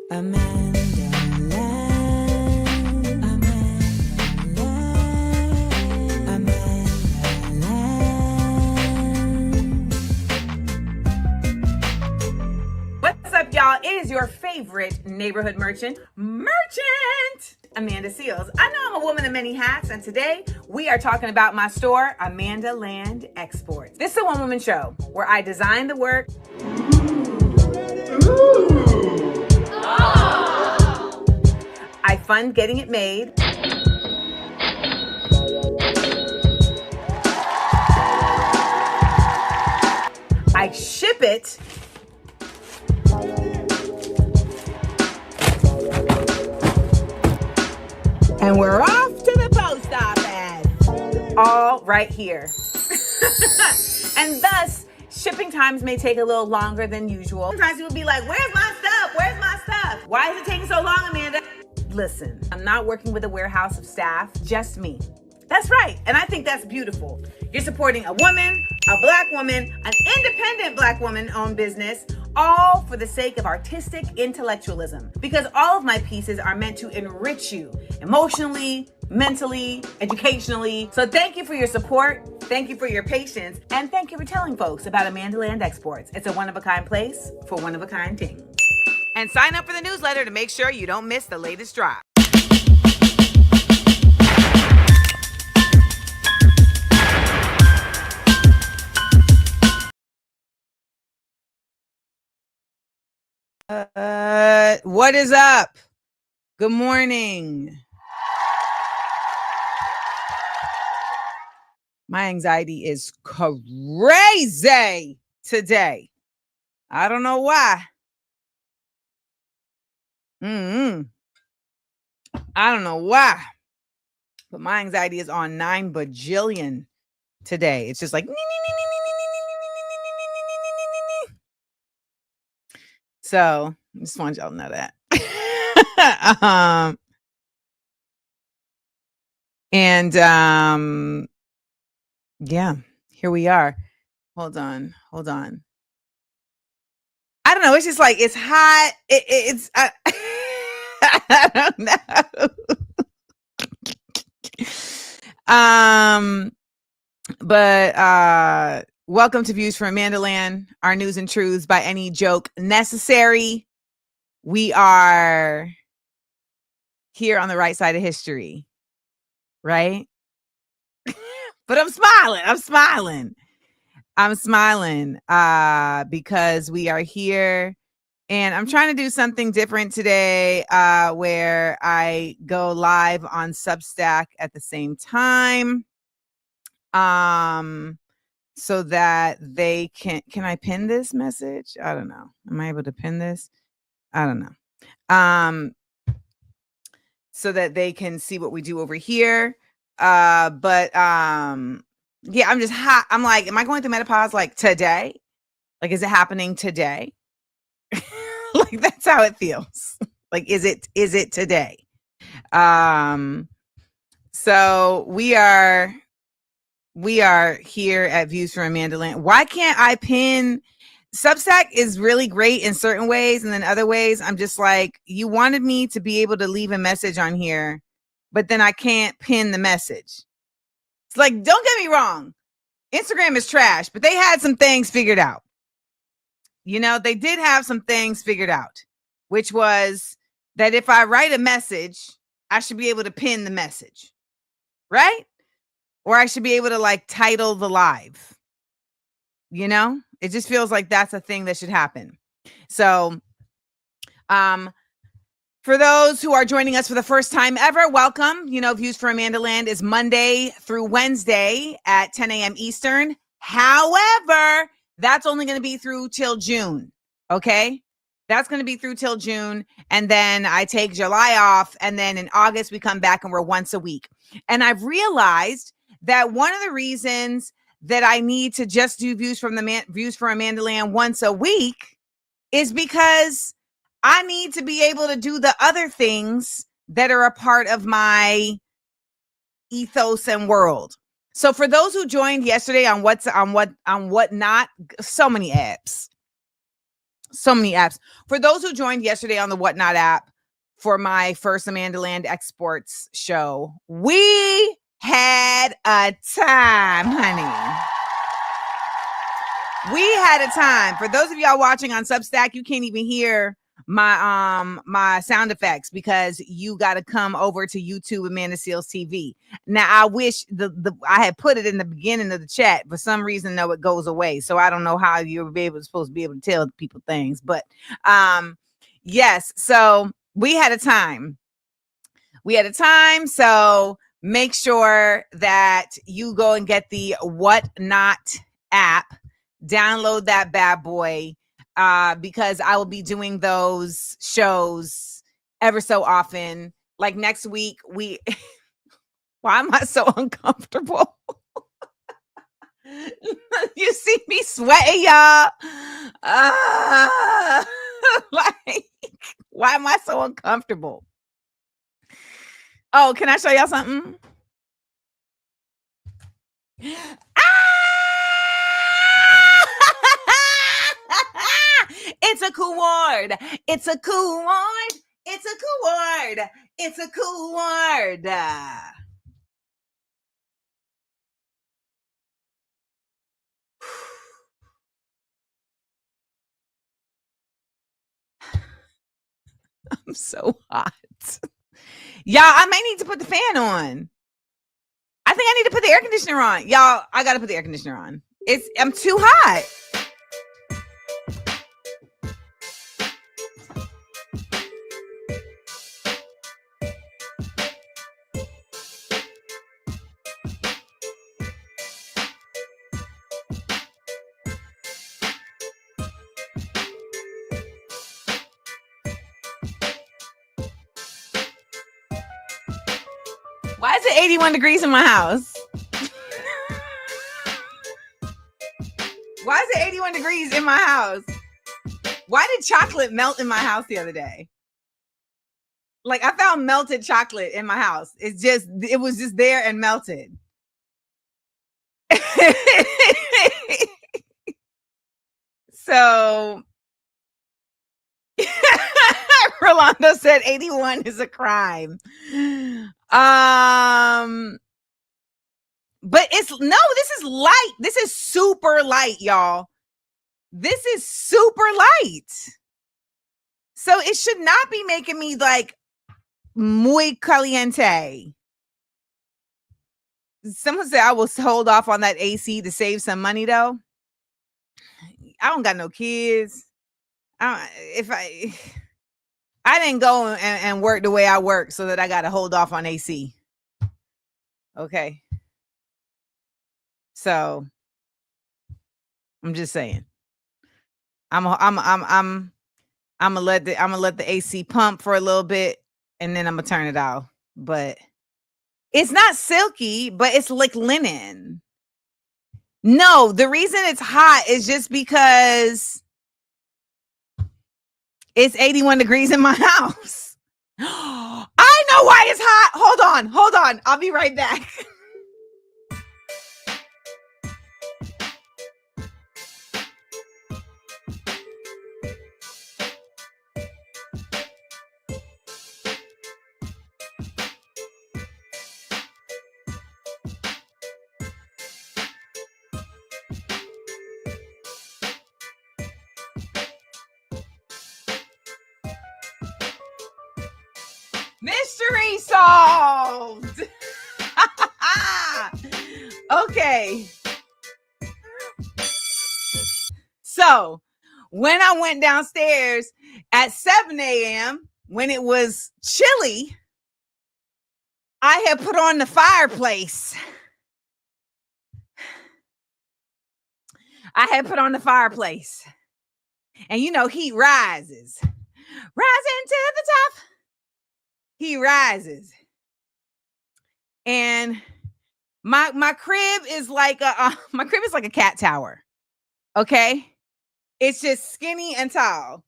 AmandaLand, AmandaLand, AmandaLand. What's up, y'all? It is your favorite neighborhood merchant, Amanda Seals. I know I'm a woman of many hats, and today we are talking about my store, AmandaLand Exports. This is a one-woman show where I design the work. I fund getting it made. I ship it. And we're off to the post office. All right here. And thus, shipping times may take a little longer than usual. Sometimes you'll be like, where's my stuff? Where's my stuff? Why is it taking so long, Amanda? Listen, I'm not working with a warehouse of staff, just me. That's right, and I think that's beautiful. You're supporting a woman, a black woman, an independent black woman-owned business, all for the sake of artistic intellectualism. Because all of my pieces are meant to enrich you emotionally, mentally, educationally. So thank you for your support, thank you for your patience, and thank you for telling folks about AmandaLand Exports. It's a one-of-a-kind place for one-of-a-kind things. And sign up for the newsletter to make sure you don't miss the latest drop. What is up? Good morning. My anxiety is crazy today. I don't know why. I don't know why, but my anxiety is on 9 bajillion today. It's just like, so I just want y'all to know that. Yeah, here we are. Hold on. I don't know. It's just like, it's hot. I don't know. But welcome to Views from AmandaLand, our news and truths by any joke necessary. We are here on the right side of history, right? But I'm smiling because we are here, and I'm trying to do something different today where I go live on Substack at the same time so that they can I pin this message? I don't know. Am I able to pin this? I don't know. So that they can see what we do over here. Yeah, I'm just hot. I'm like, am I going through menopause like today? Like, is it happening today? Like, that's how it feels. Like, is it today? So we are here at Views from AmandaLand. Why can't I pin? Substack is really great in certain ways, and then other ways I'm just like, you wanted me to be able to leave a message on here, but then I can't pin the message. It's like, don't get me wrong, Instagram is trash, but they had some things figured out. You know, they did have some things figured out, which was that if I write a message, I should be able to pin the message, right? Or I should be able to like title the live. You know, it just feels like that's a thing that should happen. So, for those who are joining us for the first time ever, welcome. You know, Views from AmandaLand is Monday through Wednesday at 10 a.m. Eastern. However, that's only going to be through till June. Okay. That's going to be through till June. And then I take July off. And then in August, we come back and we're once a week. And I've realized that one of the reasons that I need to just do Views from AmandaLand once a week is because I need to be able to do the other things that are a part of my ethos and world. So for those who joined yesterday on Whatnot, so many apps. So many apps. For those who joined yesterday on the Whatnot app for my first AmandaLand exports show, we had a time, honey. We had a time. For those of y'all watching on Substack, you can't even hear my sound effects because you got to come over to YouTube Amanda Seals TV. Now I wish I had put it in the beginning of the chat. For some reason, no, it goes away. So I don't know how you're supposed to be able to tell people things. But yes, so we had a time. So make sure that you go and get the Whatnot app. Download that bad boy because I will be doing those shows ever so often. Like next week, why am I so uncomfortable? You see me sweating, y'all. Like, why am I so uncomfortable? Oh, can I show y'all something? It's a cool word. It's a cool word. It's a cool word. It's a cool word. I'm so hot. Y'all, I may need to put the fan on. I think I need to put the air conditioner on. Y'all, I got to put the air conditioner on. I'm too hot. Why is it 81 degrees in my house? Why is it 81 degrees in my house? Why did chocolate melt in my house the other day? Like I found melted chocolate in my house. It was just there and melted. So Rolando said 81 is a crime. But this is light. This is super light, y'all. This is super light. So it should not be making me like muy caliente. Someone said I will hold off on that AC to save some money though. I don't got no kids. I didn't go and work the way I work so that I got to hold off on AC. Okay. So I'm just saying. I'm gonna let the AC pump for a little bit and then I'm gonna turn it off. But it's not silky, but it's like linen. No, the reason it's hot is just because it's 81 degrees in my house. I know why it's hot. Hold on. I'll be right back. Mystery solved. Okay. So when I went downstairs at 7 a.m., when it was chilly, I had put on the fireplace. And you know, heat rises. Rising to the top. He rises. And my crib is like a cat tower. Okay? It's just skinny and tall.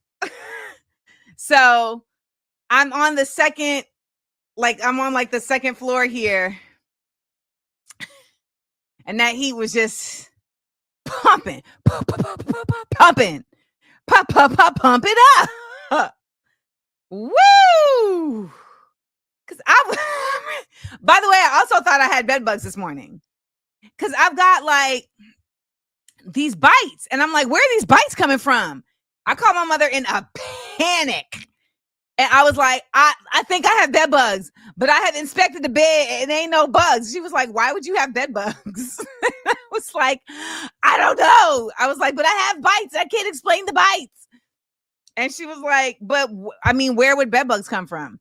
So I'm on the second floor here. And that heat was just pumping. Pump it up. Woo! Because by the way, I also thought I had bed bugs this morning. Because I've got like these bites. And I'm like, where are these bites coming from? I called my mother in a panic. And I was like, I think I have bed bugs, but I had inspected the bed and ain't no bugs. She was like, why would you have bed bugs? I was like, I don't know. I was like, but I have bites. I can't explain the bites. And she was like, but I mean, where would bed bugs come from?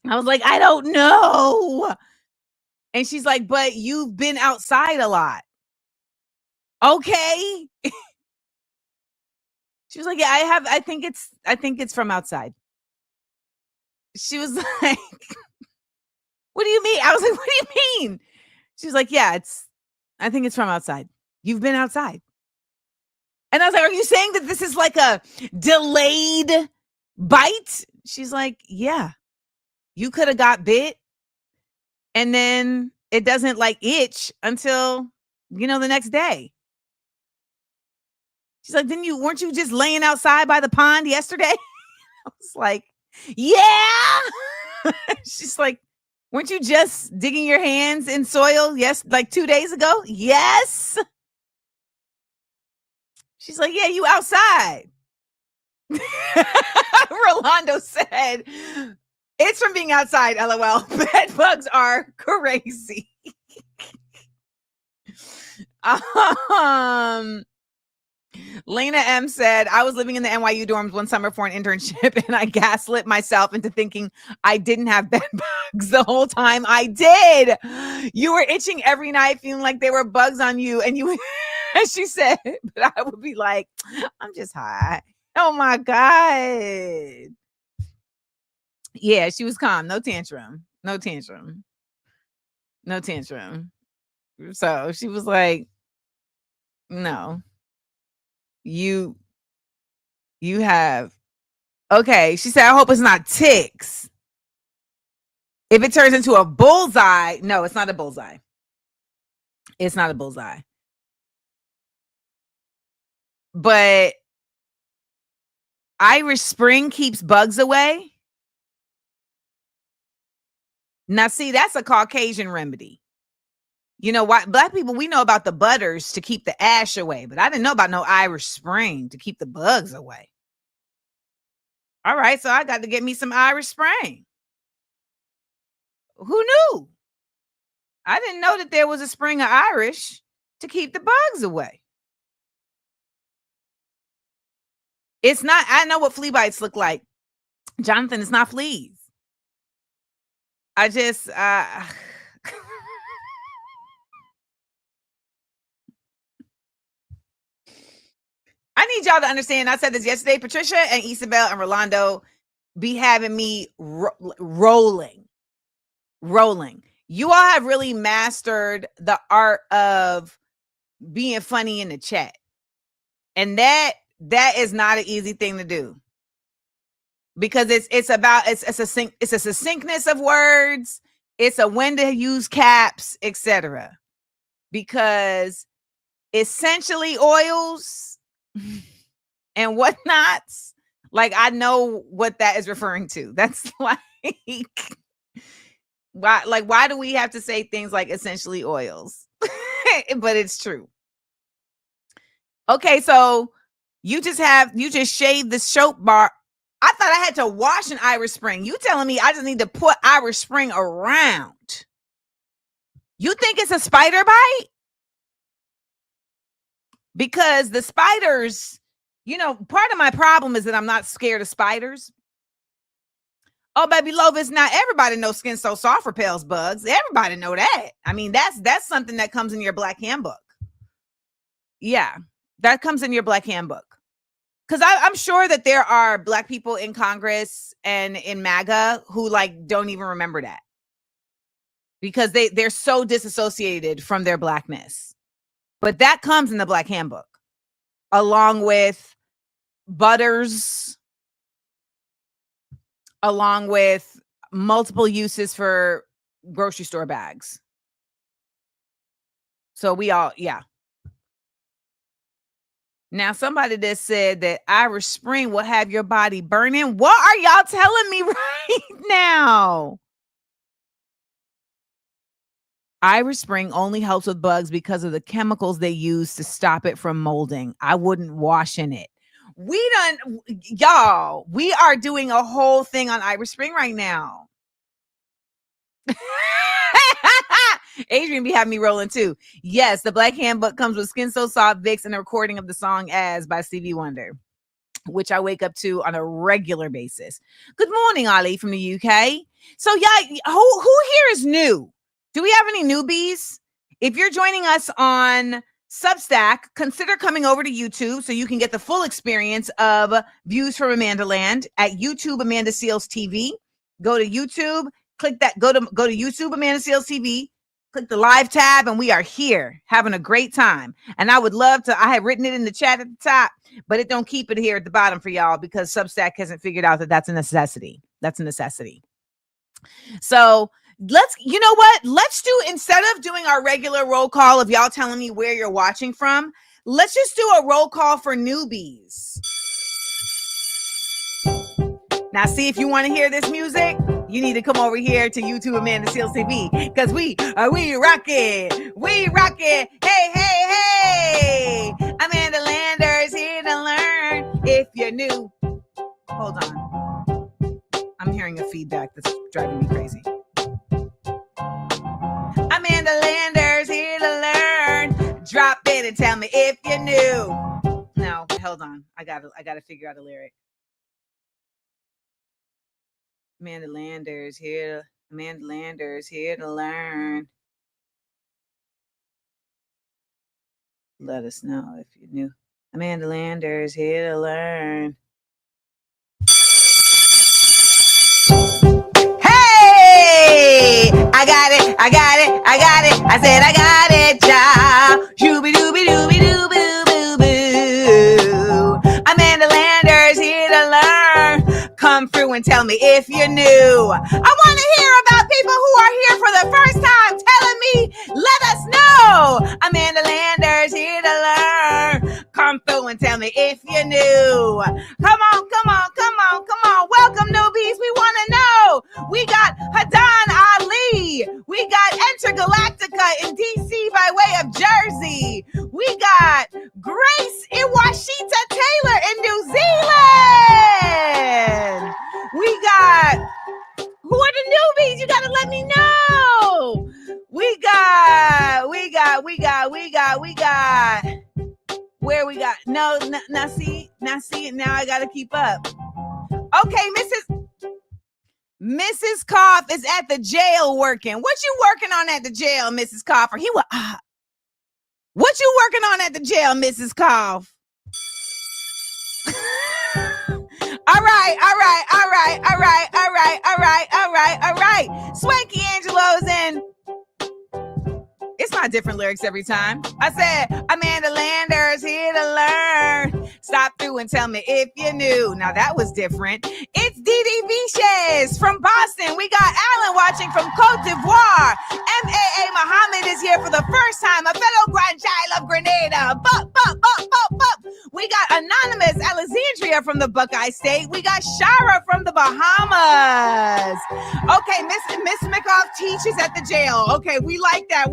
I was like, I don't know. And she's like, but you've been outside a lot. Okay. She was like, yeah, I think it's from outside. She was like, what do you mean? I was like, what do you mean? She was like, yeah, I think it's from outside. You've been outside. And I was like, are you saying that this is like a delayed bite? She's like, yeah, you could have got bit and then it doesn't like itch until, the next day. She's like, weren't you just laying outside by the pond yesterday? I was like, yeah. She's like, weren't you just digging your hands in soil? Yes. Like 2 days ago? Yes. She's like, yeah, you outside. Rolando said, it's from being outside, LOL. Bed bugs are crazy. Lena M said, I was living in the NYU dorms one summer for an internship and I gaslit myself into thinking I didn't have bed bugs the whole time I did. You were itching every night feeling like there were bugs on you and she said, but I would be like, I'm just high. Oh my God. Yeah, she was calm. No tantrum. So she was like, no. You have, okay. She said, I hope it's not ticks. If it turns into a bullseye, no, it's not a bullseye. It's not a bullseye. But Irish Spring keeps bugs away. Now, see, that's a Caucasian remedy. Why Black people, we know about the butters to keep the ash away, but I didn't know about no Irish Spring to keep the bugs away. All right, so I got to get me some Irish Spring. Who knew? I didn't know that there was a spring of Irish to keep the bugs away. It's not, I know what flea bites look like. Jonathan, it's not fleas. I just, I need y'all to understand. I said this yesterday. Patricia and Isabel and Rolando be having me rolling. You all have really mastered the art of being funny in the chat. And that is not an easy thing to do. Because it's a succinctness of words. It's a when to use caps, etc. Because essentially oils and whatnots, like I know what that is referring to. That's like why do we have to say things like essentially oils? But it's true. Okay, so you just shaved the soap bar. I thought I had to wash an Irish Spring. You telling me I just need to put Irish Spring around? You think it's a spider bite? Because the spiders, part of my problem is that I'm not scared of spiders. Oh, baby, Lovis, now everybody knows skin so soft repels bugs. Everybody know that. I mean, that's something that comes in your Black handbook. Yeah, that comes in your Black handbook. Because I'm sure that there are Black people in Congress and in MAGA who don't even remember that. Because they're so disassociated from their Blackness. But that comes in the Black handbook. Along with butters. Along with multiple uses for grocery store bags. So we all, yeah. Now, somebody that said that Irish Spring will have your body burning. What are y'all telling me right now? Irish Spring only helps with bugs because of the chemicals they use to stop it from molding. I wouldn't wash in it. Y'all, we are doing a whole thing on Irish Spring right now. Adrian be having me rolling too. Yes, the Black Handbook comes with Skin So Soft, Vicks, and a recording of the song As by Stevie Wonder, which I wake up to on a regular basis. Good morning, Ali from the UK. So yeah, who here is new? Do we have any newbies? If you're joining us on Substack, consider coming over to YouTube so you can get the full experience of Views from AmandaLand at YouTube Amanda Seales TV. Go to YouTube, click that, go to YouTube Amanda Seales TV, click the live tab, and we are here having a great time. And I would love to, I had written it in the chat at the top, but it don't keep it here at the bottom for y'all because Substack hasn't figured out that that's a necessity. That's a necessity. So you know what? Let's do, instead of doing our regular roll call of y'all telling me where you're watching from, let's just do a roll call for newbies. Now, see, if you want to hear this music, you need to come over here to YouTube Amanda Seales TV because we rock it. Hey. AmandaLanders here to learn if you're new. Hold on. I'm hearing a feedback that's driving me crazy. AmandaLanders here to learn. Drop it and tell me if you're new. No, hold on. I gotta figure out a lyric. AmandaLanders here to learn. Let us know if you're new. AmandaLanders here to learn. Hey! I got it. I said I got it, child. Shooby dooby dooby doo boo boo boo. AmandaLanders here to learn. Come through and tell me if you're new. I want to hear about people who are here for the first time telling me, let us know. AmandaLanders here to learn. Come through and tell me if you're new. Come on. Welcome, newbies. We want to know. We got Hatin Ali. We got Intergalactica in DC by way of Jersey. We got Grace Iwashita Taylor in New Zealand. We got, who are the newbies? You gotta let me know. We got. Where we got? No, now see, now I gotta keep up. Okay, Mrs. Cough is at the jail working. What you working on at the jail, Mrs. Cough? Or what you working on at the jail, Mrs. Cough? All right. Swanky Angelo's in. It's not different lyrics every time. I said, AmandaLanders here to learn. Stop through and tell me if you're new. Now that was different. It's Didi Viches from Boston. We got Alan watching from Cote d'Ivoire. MAA Muhammad is here for the first time. A fellow grandchild of Grenada. Bup. We got Anonymous Alexandria from the Buckeye State. We got Shara from the Bahamas. Okay, Miss McHoff teaches at the jail. Okay, we like that.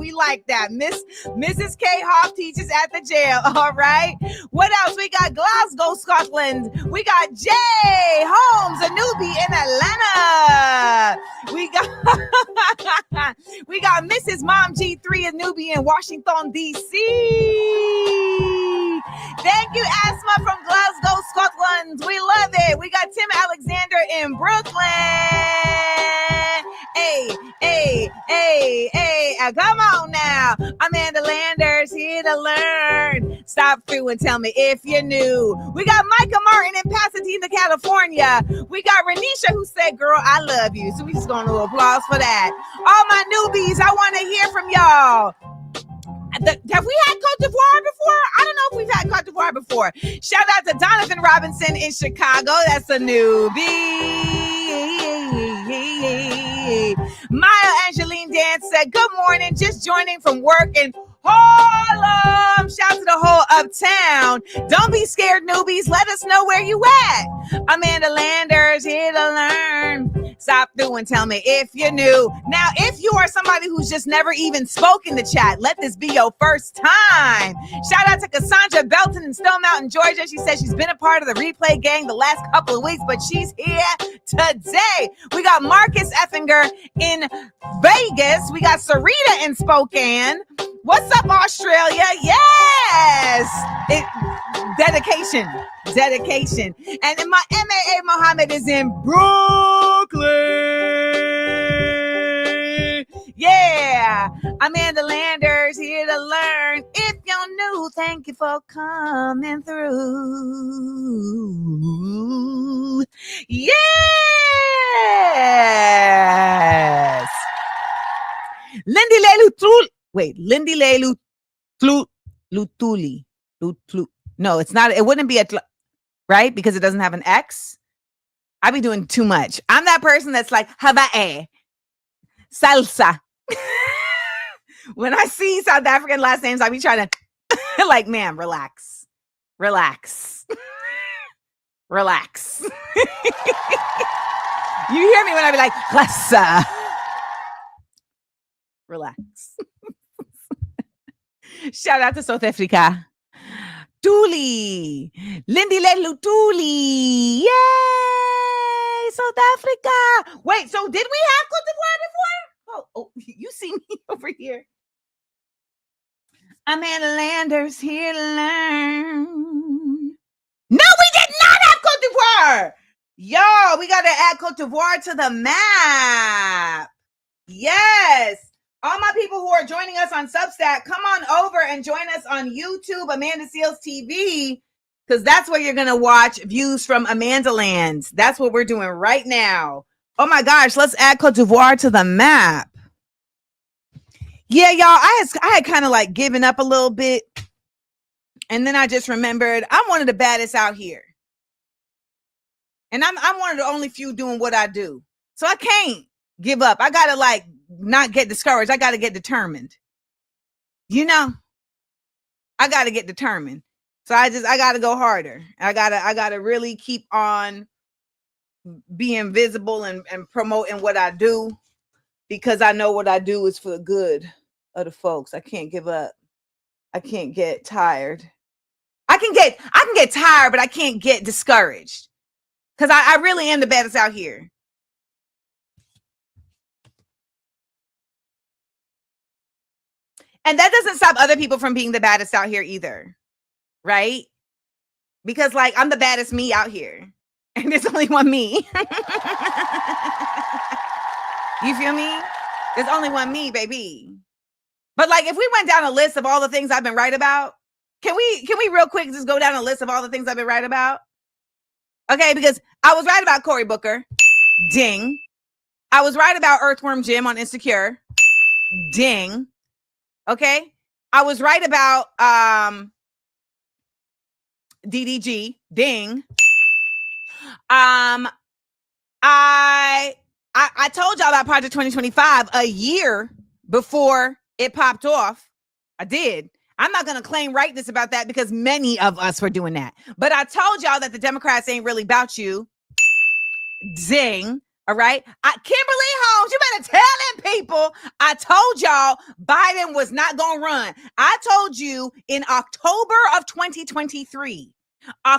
Mrs. K. Hoff teaches at the jail. All right. What else? We got Glasgow, Scotland. We got Jay Holmes, a newbie in Atlanta. We got Mrs. Mom G3, a newbie in Washington, D.C. Thank you, Asma from Glasgow, Scotland. We love it. We got Tim Alexander in Brooklyn. Hey. Come on now. AmandaLanders here to learn. Stop through and tell me if you're new. We got Micah Martin in Pasadena, California. We got Renisha who said, girl, I love you. So we just going to applause for that. All my newbies, I want to hear from y'all. Have we had Cote d'Ivoire before? I don't know if we've had Cote d'Ivoire before. Shout out to Donathan Robinson in Chicago. That's a newbie. Maya Angeline Dance said, good morning, just joining from work in Harlem. Shout to the whole uptown. Don't be scared, newbies. Let us know where you at. AmandaLanders here to learn. Stop through and tell me if you're new. Now, if you are somebody who's just never even spoken the chat, let this be your first time. Shout out to Cassandra Belton in Stone Mountain, Georgia. She says she's been a part of the replay gang the last couple of weeks, but she's here today. We got Marcus Effinger in Vegas. We got Sarita in Spokane. What's up, Australia? Yes! Dedication. And then my MAA Mohammed is in Brooklyn. Yeah. AmandaLanders here to learn. If you're new, thank you for coming through. Yes. Lindy Lutuli. No, it's not. It wouldn't be a right because it doesn't have an X. I be doing too much. I'm that person that's like Hawaii, salsa. When I see South African last names, I be trying to like, ma'am, relax. You hear me when I be like, Rasa. Relax. Shout out to South Africa. Tuli. Lindy Lutuli. Yay! South Africa. Wait, so did we have Cote d'Ivoire before? Oh, you see me over here. AmandaLanders here to learn. No, we did not have Cote d'Ivoire. Yo, we got to add Cote d'Ivoire to the map. Yes. All my people who are joining us on Substack, come on over and join us on YouTube, Amanda Seals TV, because that's where you're going to watch views from AmandaLand. That's what we're doing right now. Oh my gosh, let's add Cote d'Ivoire to the map. Yeah, y'all, I had kind of like given up a little bit. And then I just remembered I'm one of the baddest out here. And I'm one of the only few doing what I do. So I can't give up. I got to like not get discouraged. I got to get determined. You know, I got to get determined. So I got to go harder. I got to really keep on being visible and promoting what I do, because I know what I do is for the good of the folks. I can't give up. I can't get tired. I can get tired, but I can't get discouraged, because I really am the baddest out here. And that doesn't stop other people from being the baddest out here either, right? Because like I'm the baddest me out here, and there's only one me. You feel me? There's only one me, baby. But like if we went down a list of all the things I've been right about, can we real quick just go down a list of all the things I've been right about? Okay, because I was right about Cory Booker. Ding. I was right about Earthworm Jim on Insecure. Ding. Okay. I was right about DDG. Ding. I told y'all about Project 2025 a year before it popped off. I did. I'm not going to claim rightness about that because many of us were doing that. But I told y'all that the Democrats ain't really about you. Zing. All right. Kimberly Holmes, you better tell them people. I told y'all Biden was not going to run. I told you in October of 2023. I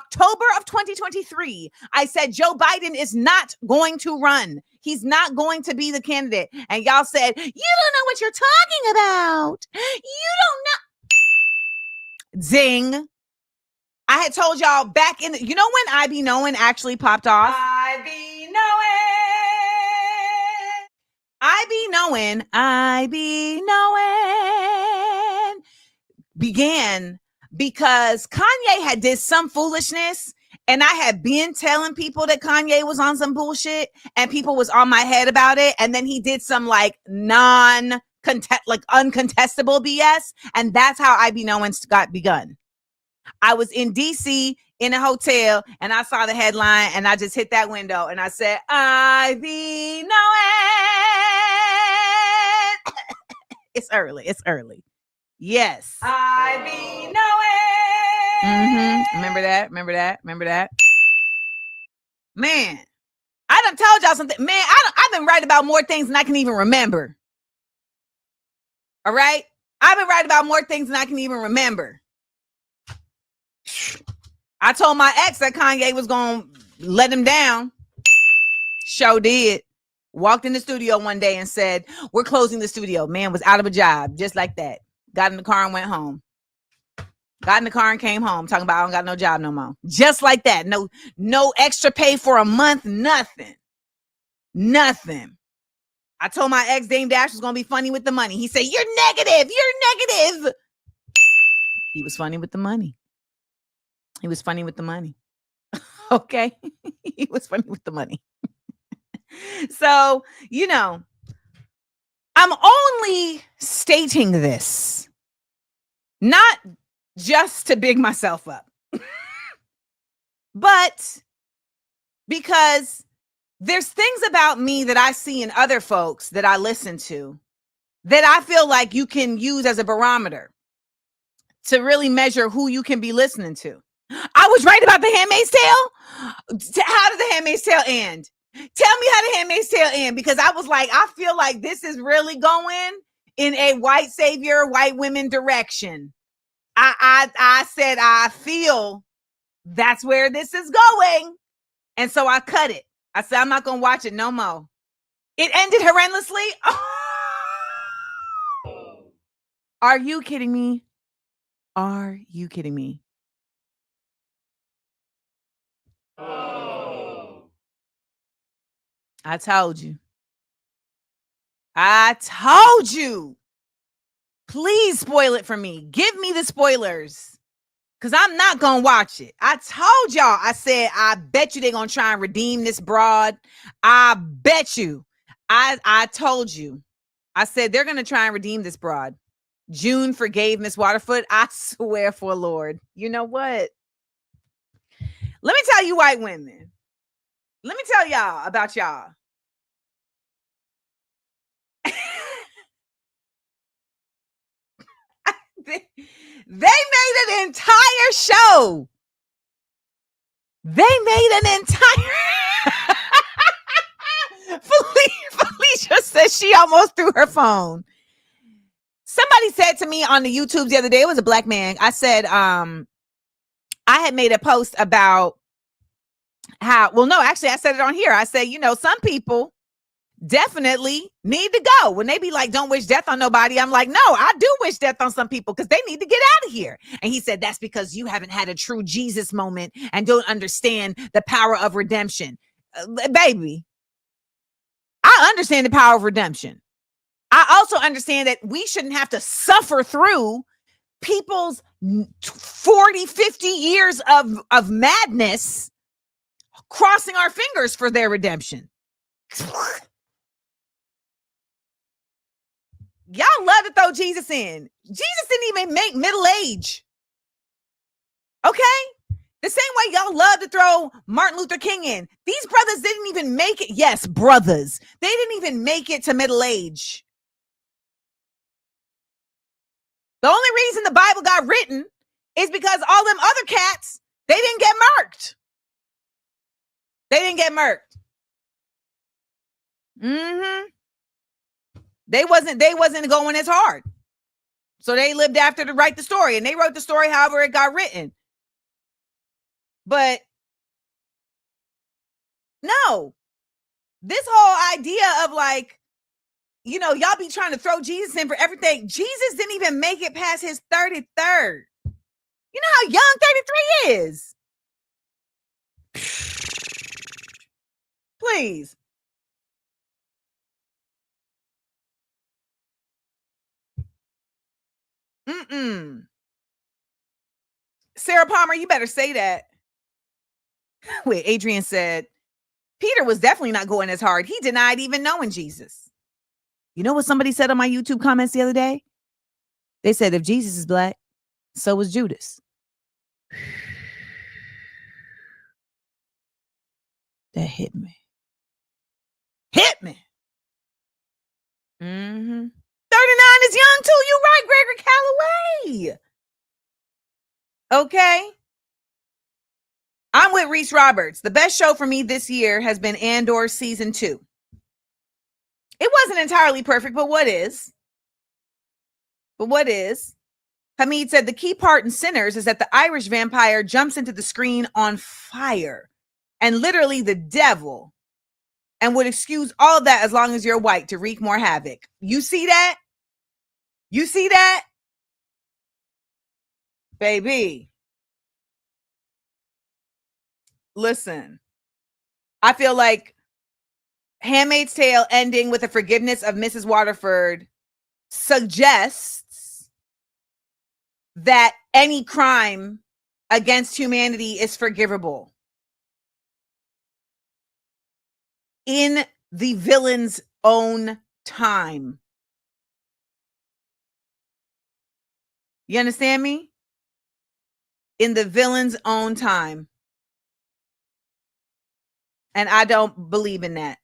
said Joe Biden is not going to run. He's not going to be the candidate. And y'all said, you don't know what you're talking about. You don't know. Zing. I had told y'all back in, you know when I Be Knowing actually popped off? I be knowing began because Kanye had did some foolishness, and I had been telling people that Kanye was on some bullshit, and people was on my head about it, and then he did some like uncontestable BS, and that's how I Be Knowing got begun. I was in DC in a hotel, and I saw the headline, and I just hit that window, and I said, I be knowing. It's early. Yes. I be knowing. Remember that? Man, I done told y'all something. Man, I've been writing about more things than I can even remember. All right? I've been writing about more things than I can even remember. I told my ex that Kanye was going to let him down. Show did. Walked in the studio one day and said, we're closing the studio. Man was out of a job, just like that. Got in the car and went home. Got in the car and came home talking about I don't got no job no more. Just like that. No extra pay for a month. Nothing. I told my ex Dame Dash was going to be funny with the money. He said, you're negative. He was funny with the money. Okay. He was funny with the money. So, I'm only stating this, not just to big myself up, but because there's things about me that I see in other folks that I listen to that I feel like you can use as a barometer to really measure who you can be listening to. I was right about The Handmaid's Tale. How did The Handmaid's Tale end? Tell me how The Handmaid's Tale end, because I was like, I feel like this is really going in a white savior, white women direction. I said, I feel that's where this is going. And so I cut it. I said, I'm not going to watch it no more. It ended horrendously. Oh. Are you kidding me? Oh. I told you. Please spoil it for me. Give me the spoilers, because I'm not going to watch it. I told y'all, I said, I bet you they're going to try and redeem this broad. I bet you. I told you. I said, they're going to try and redeem this broad. June forgave Miss Waterfoot. I swear for Lord. You know what? Let me tell you, white women. Let me tell y'all about y'all. They made an entire show. Felicia says she almost threw her phone. Somebody said to me on the YouTube the other day, it was a black man. I said, I had made a post about I said it on here. I said, some people definitely need to go. When they be like, don't wish death on nobody, I'm like, no, I do wish death on some people because they need to get out of here. And he said, that's because you haven't had a true Jesus moment and don't understand the power of redemption. Baby, I understand the power of redemption. I also understand that we shouldn't have to suffer through people's 40, 50 years of madness, crossing our fingers for their redemption. Y'all love to throw Jesus in. Jesus didn't even make middle age. Okay? The same way y'all love to throw Martin Luther King in. These brothers didn't even make it. Yes, brothers. They didn't even make it to middle age. The only reason the Bible got written is because all them other cats, they didn't get marked. They wasn't going as hard. So they lived after to write the story, and they wrote the story however it got written. But no, this whole idea of like, y'all be trying to throw Jesus in for everything. Jesus didn't even make it past his 33rd. You know how young 33 is? Please. Sarah Palmer, you better say that. Wait, Adrian said, Peter was definitely not going as hard. He denied even knowing Jesus. You know what somebody said on my YouTube comments the other day? They said, if Jesus is black, so was Judas. That hit me. 39 is young too. You right, Gregory Calloway. Okay. I'm with Reese Roberts. The best show for me this year has been Andor season 2. It wasn't entirely perfect, but what is? Hamid said the key part in Sinners is that the Irish vampire jumps into the screen on fire and literally the devil, and would excuse all of that as long as you're white to wreak more havoc. You see that? You see that? Baby. Listen, I feel like Handmaid's Tale ending with the forgiveness of Mrs. Waterford suggests that any crime against humanity is forgivable in the villain's own time. You understand me? In the villain's own time. And I don't believe in that.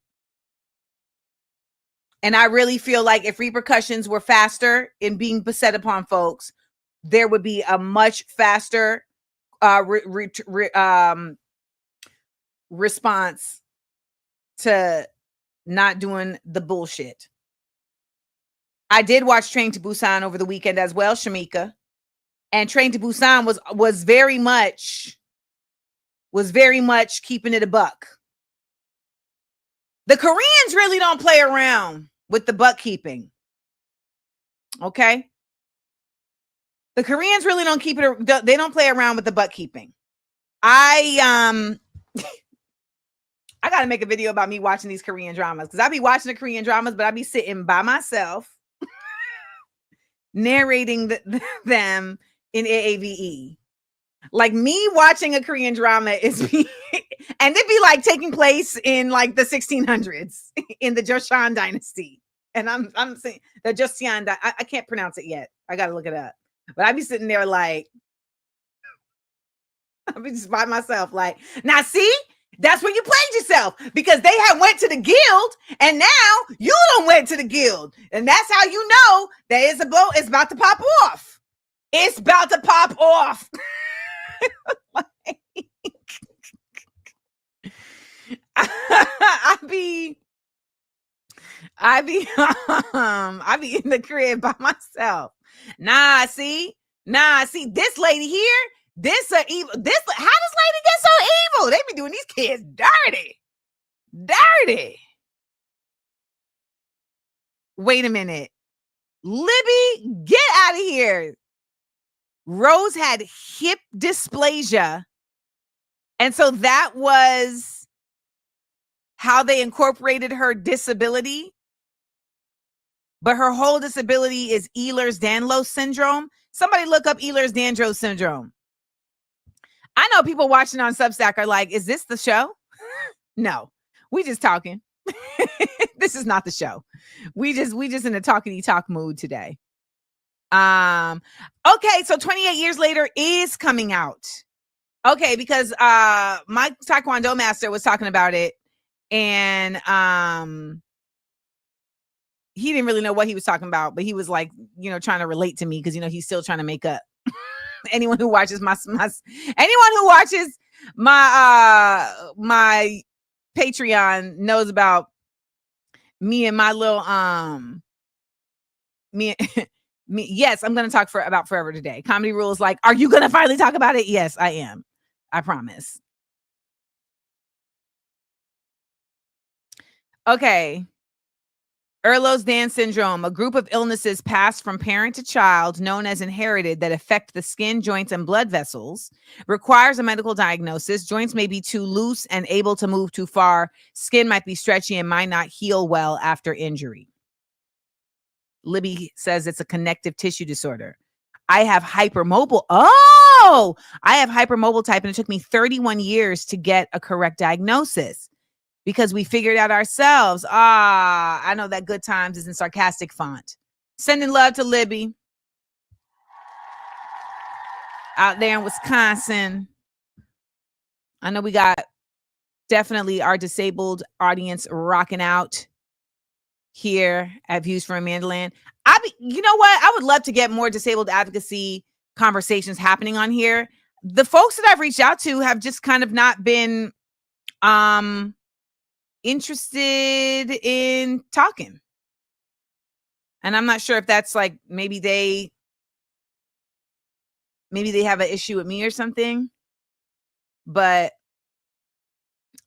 And I really feel like if repercussions were faster in being beset upon folks, there would be a much faster response to not doing the bullshit. I did watch Train to Busan over the weekend as well, Shamika. And Train to Busan was very much keeping it a buck. The Koreans really don't play around with the buck keeping. Okay? The Koreans really don't keep it. They don't play around with the buck keeping. I got to make a video about me watching these Korean dramas, because I be watching the Korean dramas, but I be sitting by myself narrating them in AAVE. Like, me watching a Korean drama is me, and it'd be like taking place in like the 1600s in the Joseon dynasty. And I'm saying the Joseon, I can't pronounce it yet. I got to look it up. But I'd be sitting there like, I'd be just by myself like, now see, that's when you played yourself, because they had went to the guild and now you don't went to the guild. And that's how you know that it's about to pop off. It's about to pop off. I be in the crib by myself. Nah, see, this lady here, this evil. How does lady get so evil? They be doing these kids dirty. Wait a minute, Libby, get out of here. Rose had hip dysplasia, and so that was how they incorporated her disability. But her whole disability is Ehlers-Danlos syndrome. Somebody look up Ehlers-Danlos syndrome. I know people watching on Substack are like, is this the show? No, we just talking. This is not the show. We just in a talkity talk mood today. Okay, so 28 years later is coming out. Okay, because my Taekwondo master was talking about it, and he didn't really know what he was talking about, but he was like, trying to relate to me, because he's still trying to make up. Anyone who watches my Patreon knows about me and my little me. Yes, I'm going to talk about Forever Today. Comedy Rules like, are you going to finally talk about it? Yes, I am. I promise. Okay. Ehlers-Danlos syndrome, a group of illnesses passed from parent to child known as inherited that affect the skin, joints, and blood vessels, requires a medical diagnosis. Joints may be too loose and able to move too far. Skin might be stretchy and might not heal well after injury. Libby says it's a connective tissue disorder. I have hypermobile. Oh, I have hypermobile type, and it took me 31 years to get a correct diagnosis because we figured out ourselves. I know that good times is in sarcastic font. Sending love to Libby out there in Wisconsin. I know we got definitely our disabled audience rocking out here at Views from AmandaLand. You know what? I would love to get more disabled advocacy conversations happening on here. The folks that I've reached out to have just kind of not been interested in talking. And I'm not sure if that's like maybe they have an issue with me or something. But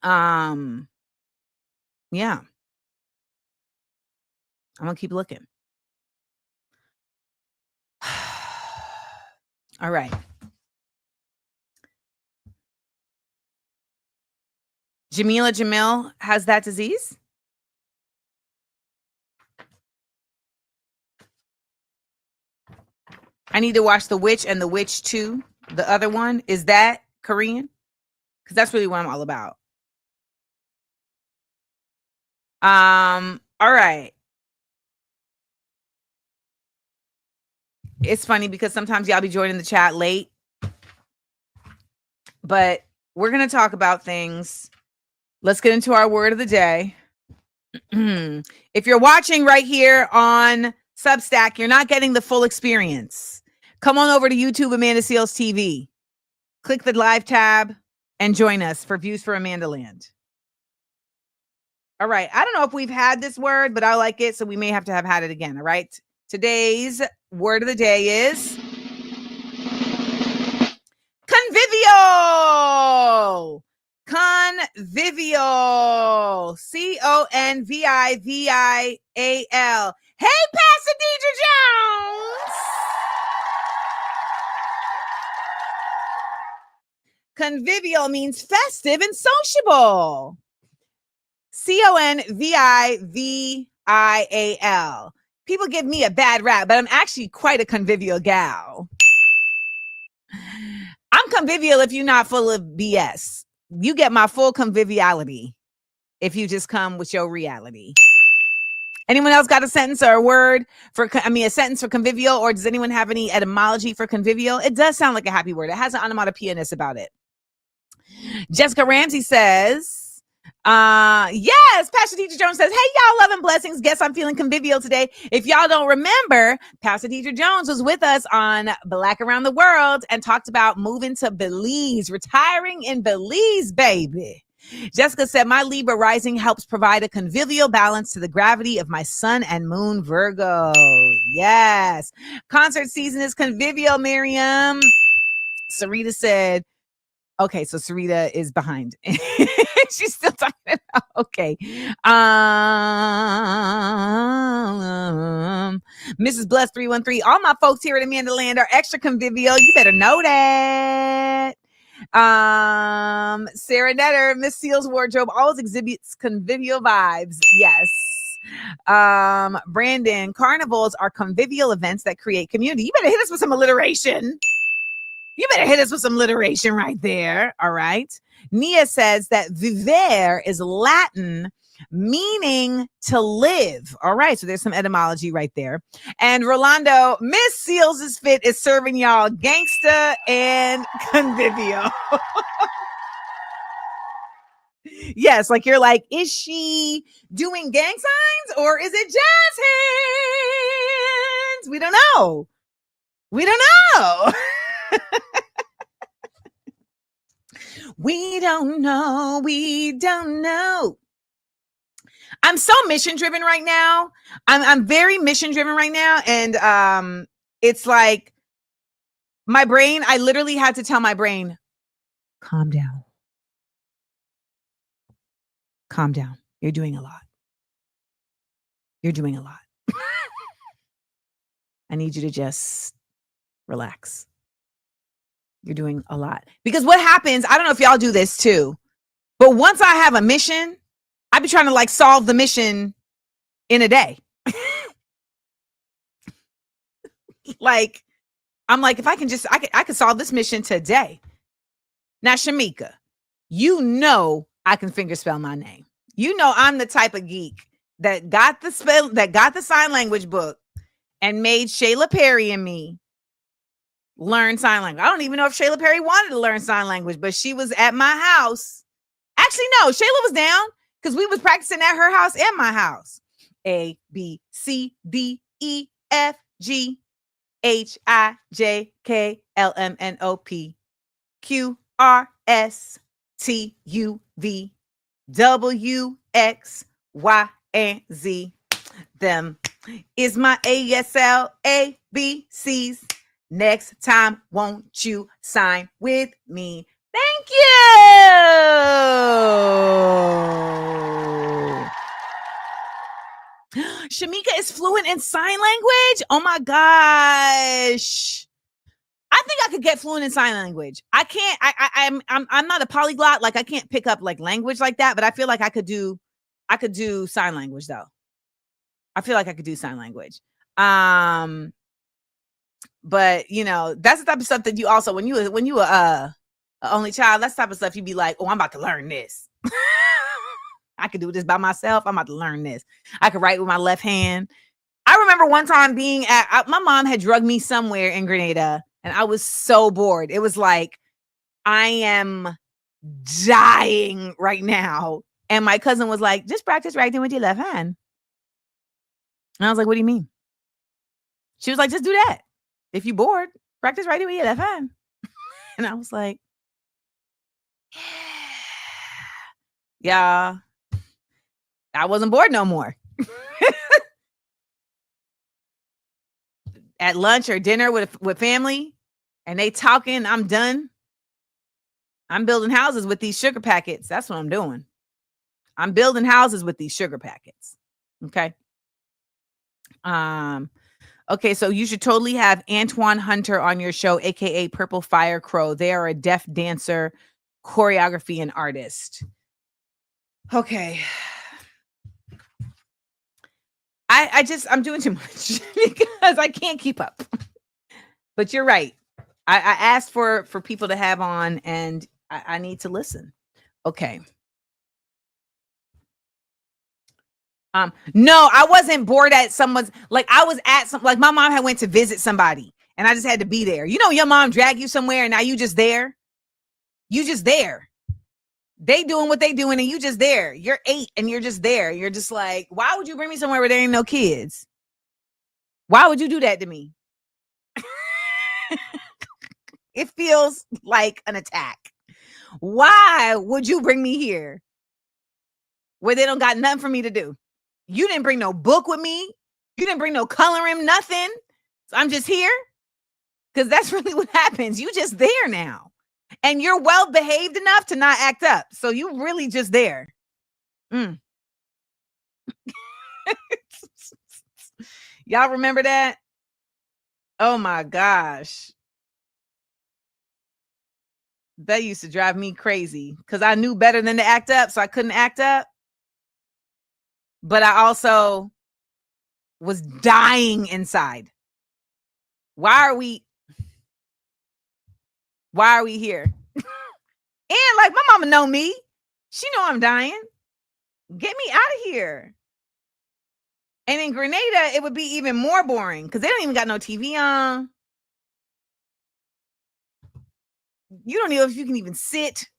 yeah. I'm gonna keep looking. All right. Jamil has that disease? I need to watch The Witch and The Witch 2. The other one, is that Korean? Because that's really what I'm all about. All right. It's funny because sometimes y'all be joining the chat late. But we're going to talk about things. Let's get into our word of the day. If you're watching right here on Substack, you're not getting the full experience. Come on over to YouTube, Amanda Seales TV. Click the live tab and join us for Views for AmandaLand. All right. I don't know if we've had this word, but I like it, so we may have to have had it again. All right. Today's word of the day is convivial. Convivial. Convivial. Hey, Pastor Deidre Jones. Convivial means festive and sociable. Convivial. People give me a bad rap, but I'm actually quite a convivial gal. I'm convivial if you're not full of BS. You get my full conviviality if you just come with your reality. Anyone else got a sentence or a word a sentence for convivial, or does anyone have any etymology for convivial? It does sound like a happy word. It has an onomatopoeia-ness about it. Jessica Ramsey says, yes, Pastor Deidre Jones says, hey, y'all, love and blessings. Guess I'm feeling convivial today. If y'all don't remember, Pastor Deidre Jones was with us on Black Around the World and talked about moving to Belize, retiring in Belize, baby. Jessica said, my Libra rising helps provide a convivial balance to the gravity of my sun and moon Virgo. Yes. Concert season is convivial, Miriam. Sarita said, okay, so Sarita is behind. She's still talking. Okay. Mrs. Bless 313. All my folks here at AmandaLand are extra convivial. You better know that. Sarah Netter, Miss Seals Wardrobe always exhibits convivial vibes. Yes. Brandon, carnivals are convivial events that create community. You better hit us with some alliteration. You better hit us with some alliteration right there. All right. Nia says that vivere is Latin meaning to live. All right. So there's some etymology right there. And Rolando, Miss Seals' fit is serving y'all gangsta and convivial. Yes. Like you're like, is she doing gang signs or is it jazz hands? We don't know. We don't know. We don't know. We don't know. I'm so mission driven right now. I'm very mission driven right now. And it's like my brain, I literally had to tell my brain, calm down. Calm down. You're doing a lot. You're doing a lot. I need you to just relax. You're doing a lot. Because what happens, I don't know if y'all do this too, but once I have a mission, I be trying to like solve the mission in a day. Like, I'm like, if I can just, I can solve this mission today. Now, Shamika, you know I can fingerspell my name. You know I'm the type of geek that got the sign language book and made Shayla Perry and me learn sign language. I don't even know if Shayla Perry wanted to learn sign language, but she was at my house. Actually, no, Shayla was down because we was practicing at her house and my house. A, B, C, D, E, F G H I J K L M N O P Q R S T U V W X Y and Z. Them is my ASL ABCs. Next time, won't you sign with me? Thank you. Shamika is fluent in sign language. Oh my gosh. I think I could get fluent in sign language. I can't. I'm not a polyglot. Like I can't pick up like language like that. But I feel like I could do sign language though. I feel like I could do sign language. But you know, that's the type of stuff that you also when you a only child, that's the type of stuff you'd be like, oh, I'm about to learn this. I could do this by myself. I'm about to learn this. I could write with my left hand. I remember one time being my mom had drugged me somewhere in Grenada, and I was so bored. It was like, I am dying right now. And my cousin was like, just practice writing with your left hand. And I was like, what do you mean? She was like, just do that. If you're bored, practice writing with your left hand. And I was like, yeah, I wasn't bored no more. At lunch or dinner with family, and they talking, I'm done. I'm building houses with these sugar packets. That's what I'm doing. I'm building houses with these sugar packets. Okay. Okay, so you should totally have Antoine Hunter on your show, aka Purple Fire Crow. They are a deaf dancer, choreography, and artist. Okay. I'm doing too much because I can't keep up. But you're right. I asked for people to have on, and I need to listen. Okay. No, I wasn't bored at someone's, like I was at some, like my mom had went to visit somebody and I just had to be there. You know, your mom dragged you somewhere and now you just there. You just there. They doing what they doing and you just there. You're 8 and you're just there. You're just like, why would you bring me somewhere where there ain't no kids? Why would you do that to me? It feels like an attack. Why would you bring me here where they don't got nothing for me to do? You didn't bring no book with me. You didn't bring no coloring, nothing. So I'm just here because that's really what happens. You just there now. And you're well behaved enough to not act up. So you really just there. Y'all remember that? Oh my gosh. That used to drive me crazy because I knew better than to act up. So I couldn't act up. But I also was dying inside. Why are we here? And like my mama know me. She know I'm dying. Get me out of here. And in Grenada, it would be even more boring because they don't even got no TV on. You don't know if you can even sit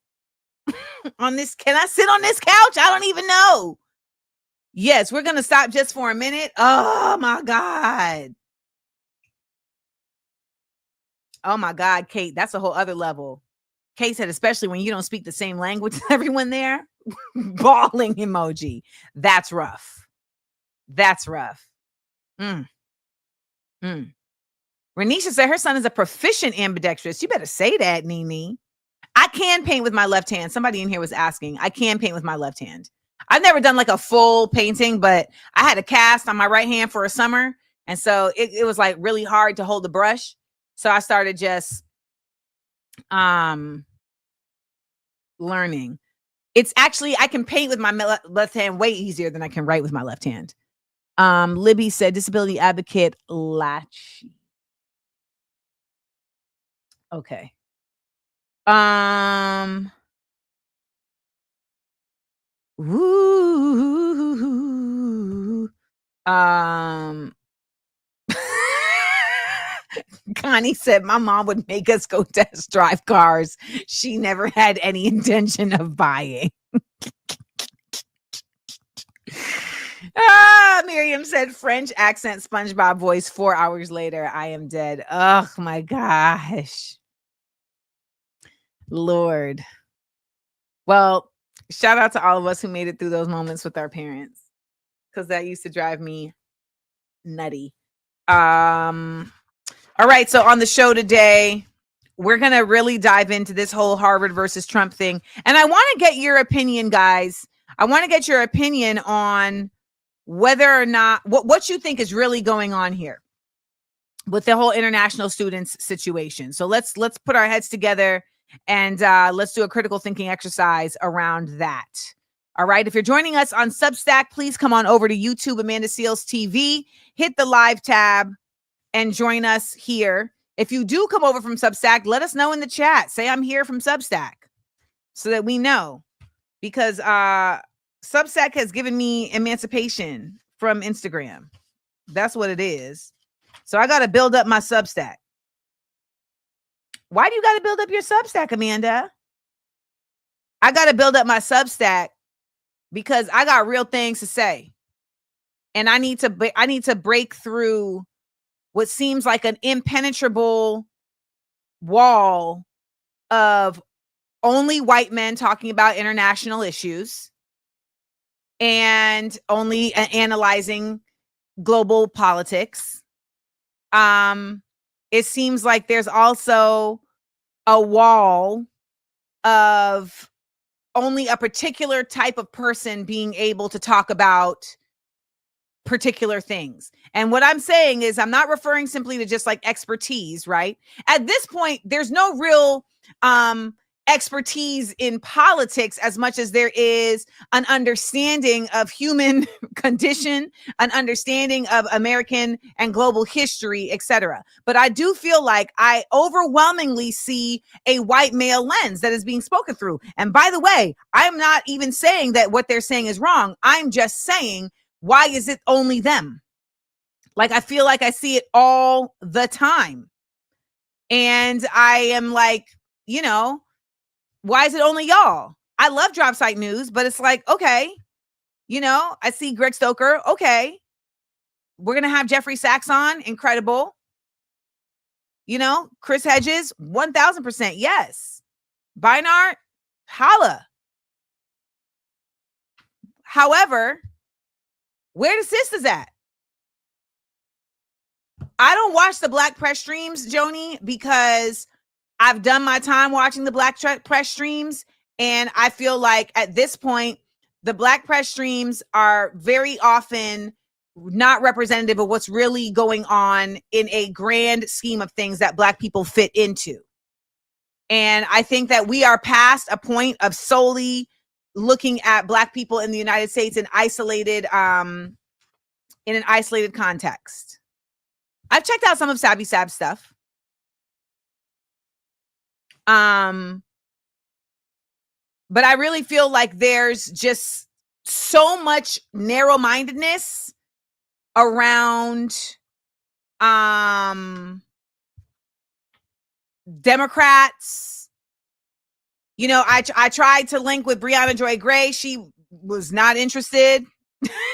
on this. Can I sit on this couch? I don't even know. Yes, we're going to stop just for a minute. Oh my God. Oh my God, Kate, that's a whole other level. Kate said, especially when you don't speak the same language as everyone there. Bawling emoji. That's rough. That's rough. Renisha said her son is a proficient ambidextrous. You better say that, Nene. I can paint with my left hand. Somebody in here was asking. I can paint with my left hand. I've never done like a full painting, but I had a cast on my right hand for a summer. And so it was like really hard to hold the brush. So I started just learning. It's actually, I can paint with my left hand way easier than I can write with my left hand. Libby said, disability advocate Latchy. Okay. Ooh. Connie said, my mom would make us go test drive cars she never had any intention of buying. Miriam said French accent SpongeBob voice 4 hours later. I am dead. Oh my gosh. Lord. Well, shout out to all of us who made it through those moments with our parents, because that used to drive me nutty. All right, so on the show today, we're going to really dive into this whole Harvard versus Trump thing. And I want to get your opinion, guys. I want to get your opinion on whether or not what you think is really going on here with the whole international students situation. So let's put our heads together and let's do a critical thinking exercise around that. All right. If you're joining us on Substack, please come on over to YouTube, Amanda Seales TV, hit the live tab and join us here. If you do come over from Substack, let us know in the chat. Say I'm here from Substack so that we know, because Substack has given me emancipation from Instagram. That's what it is. So I got to build up my Substack. Why do you got to build up your Substack, Amanda? I got to build up my Substack because I got real things to say. And I need to break through what seems like an impenetrable wall of only white men talking about international issues and only analyzing global politics. It seems like there's also a wall of only a particular type of person being able to talk about particular things. And what I'm saying is I'm not referring simply to just like expertise, right? At this point, there's no real expertise in politics as much as there is an understanding of human condition, an understanding of American and global history, etc. But I do feel like I overwhelmingly see a white male lens that is being spoken through. And by the way, I'm not even saying that what they're saying is wrong. I'm just saying, why is it only them? Like, I feel like I see it all the time. And I am like, you know, why is it only y'all? I love drop site news, but it's like, okay, you know, I see Greg Stoker. Okay. We're going to have Jeffrey Sachs on. Incredible. You know, Chris Hedges, 1000%. Yes. Beinart, holla. However, where the sisters at? I don't watch the Black press streams, Joni, because I've done my time watching the Black press streams. And I feel like at this point, the Black press streams are very often not representative of what's really going on in a grand scheme of things that Black people fit into. And I think that we are past a point of solely looking at Black people in the United States in an isolated context. I've checked out some of Sabby Sab's stuff. But I really feel like there's just so much narrow-mindedness around Democrats. You know, I tried to link with Brianna Joy Gray. She was not interested.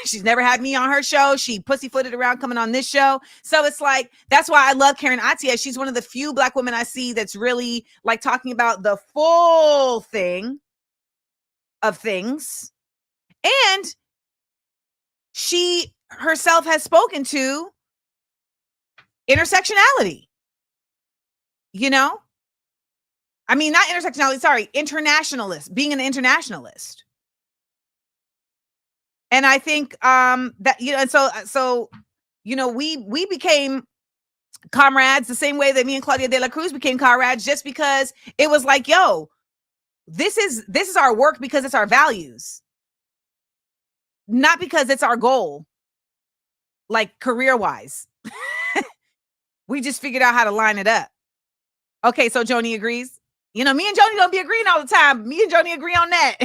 She's never had me on her show. She pussyfooted around coming on this show. So it's like, that's why I love Karen Atia. She's one of the few Black women I see that's really like talking about the full thing of things. And she herself has spoken to intersectionality. You know? I mean, not intersectionality, sorry, internationalist, being an internationalist. And I think that, you know, and so, you know, we became comrades the same way that me and Claudia de la Cruz became comrades, just because it was like, yo, this is our work because it's our values, not because it's our goal, like career-wise. We just figured out how to line it up. Okay, so Joni agrees. You know, me and Joni don't be agreeing all the time. Me and Joni agree on that.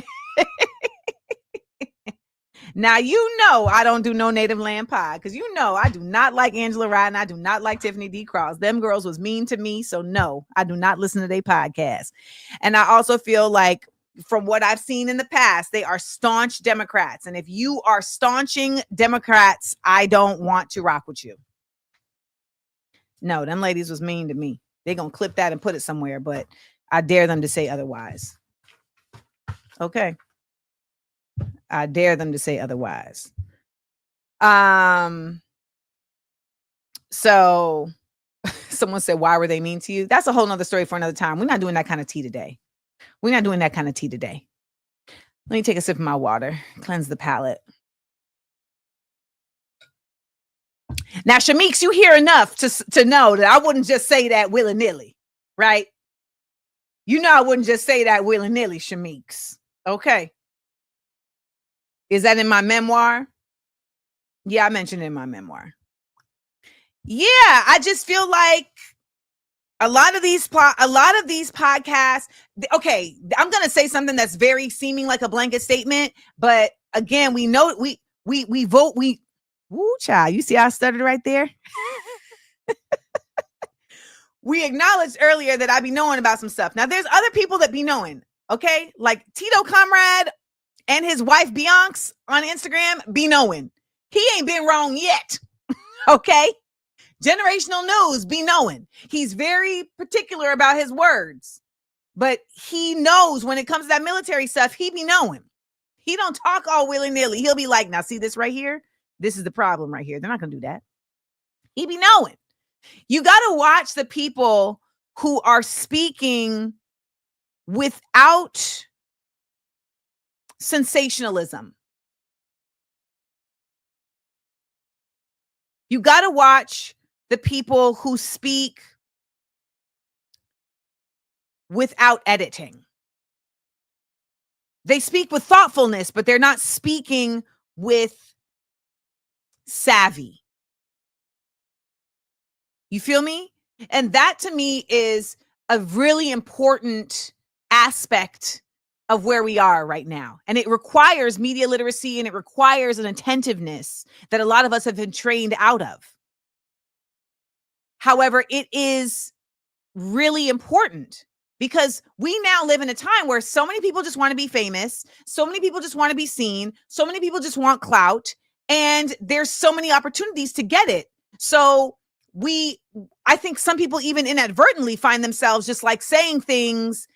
Now, you know, I don't do no native land pod, because you know I do not like Angela Rye and I do not like Tiffany D. Cross. Them girls was mean to me. So no, I do not listen to their podcast. And I also feel like from what I've seen in the past, they are staunch Democrats. And if you are staunching Democrats, I don't want to rock with you. No, them ladies was mean to me. They're going to clip that and put it somewhere, but I dare them to say otherwise. Okay. I dare them to say otherwise. So someone said, why were they mean to you? That's a whole nother story for another time. We're not doing that kind of tea today. Let me take a sip of my water, cleanse the palate. Now, Shamik's, you hear enough to know that I wouldn't just say that willy-nilly, right? You know I wouldn't just say that willy-nilly, Shamik's. Okay. Is that in my memoir? Yeah, I mentioned it in my memoir. Yeah, I just feel like a lot of these podcasts. Okay, I'm gonna say something that's very seeming like a blanket statement, but again, we know we vote. Woo, child, you see how I stuttered right there? We acknowledged earlier that I be knowing about some stuff. Now, there's other people that be knowing. Okay, like Tito Comrade and his wife Bianca on Instagram be knowing. He ain't been wrong yet. Okay. Generational News be knowing. He's very particular about his words, but he knows when it comes to that military stuff, he be knowing. He don't talk all willy-nilly. He'll be like, now see this right here? This is the problem right here. They're not going to do that. He be knowing. You got to watch the people who are speaking without sensationalism. You got to watch the people who speak without editing. They speak with thoughtfulness, but they're not speaking with savvy. You feel me? And that to me is a really important aspect of where we are right now. And it requires media literacy, and it requires an attentiveness that a lot of us have been trained out of. However, it is really important because we now live in a time where so many people just want to be famous. So many people just want to be seen. So many people just want clout. And there's so many opportunities to get it. So I think some people even inadvertently find themselves just like saying things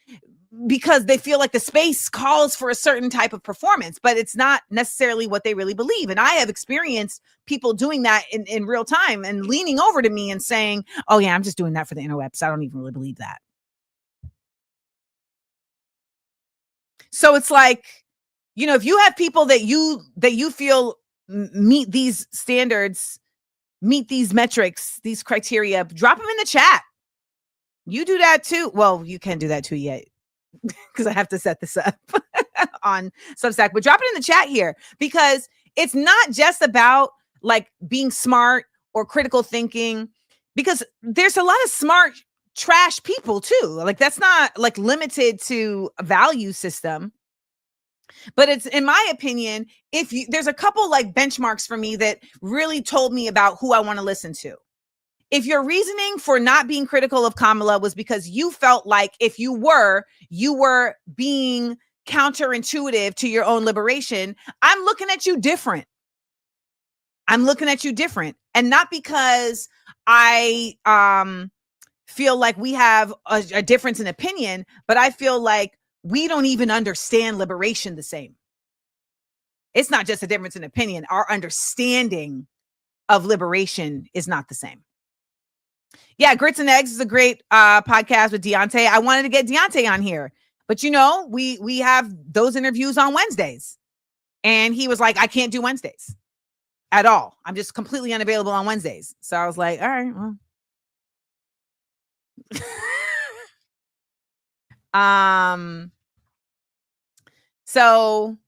because they feel like the space calls for a certain type of performance, but it's not necessarily what they really believe. And I have experienced people doing that in real time and leaning over to me and saying, oh yeah, I'm just doing that for the interwebs. I don't even really believe that. So it's like, you know, if you have people that you feel meet these standards, meet these metrics, these criteria, drop them in the chat. You do that too. Well, you can do that too yet. Because I have to set this up on Substack, but drop it in the chat here because it's not just about like being smart or critical thinking, because there's a lot of smart trash people too. Like that's not like limited to a value system, but it's, in my opinion, there's a couple like benchmarks for me that really told me about who I want to listen to. If your reasoning for not being critical of Kamala was because you felt like if you were being counterintuitive to your own liberation, I'm looking at you different. And not because I feel like we have a difference in opinion, but I feel like we don't even understand liberation the same. It's not just a difference in opinion. Our understanding of liberation is not the same. Yeah, Grits and Eggs is a great podcast with Deontay. I wanted to get Deontay on here, but you know, we have those interviews on Wednesdays, and he was like, I can't do Wednesdays at all. I'm just completely unavailable on Wednesdays. So I was like, all right, well. So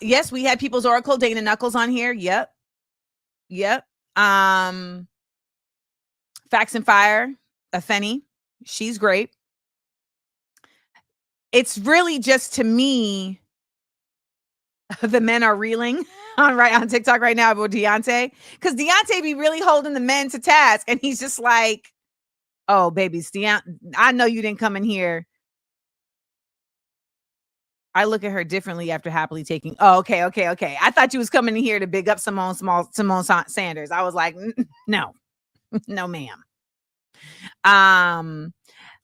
yes, we had People's Oracle, Dana Knuckles on here. Yep. Facts and Fire, Afeni, she's great. It's really just, to me, the men are reeling on TikTok right now about Deontay, because Deontay be really holding the men to task, and he's just like, oh babies, I know you didn't come in here I look at her differently after happily taking. Oh, okay. I thought you was coming in here to big up Simone Sanders. I was like, no, no, ma'am.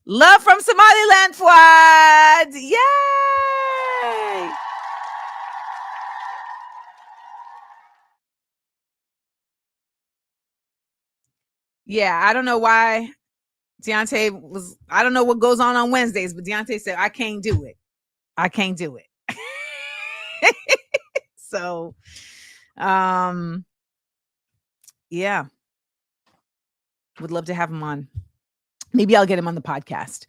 Love from Somaliland, Fuad. Yay! Yeah, I don't know why Deontay was. I don't know what goes on Wednesdays, but Deontay said, I can't do it. I can't do it. So, yeah, would love to have him on. Maybe I'll get him on the podcast.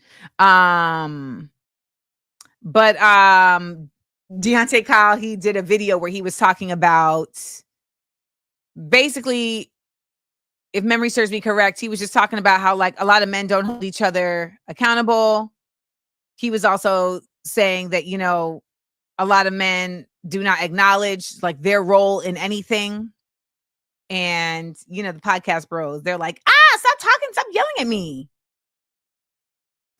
But Deontay Kyle, he did a video where he was talking about basically, if memory serves me correct, he was just talking about how like a lot of men don't hold each other accountable. He was also saying that, you know, a lot of men do not acknowledge like their role in anything. And, you know, the podcast bros, they're like, stop talking, stop yelling at me.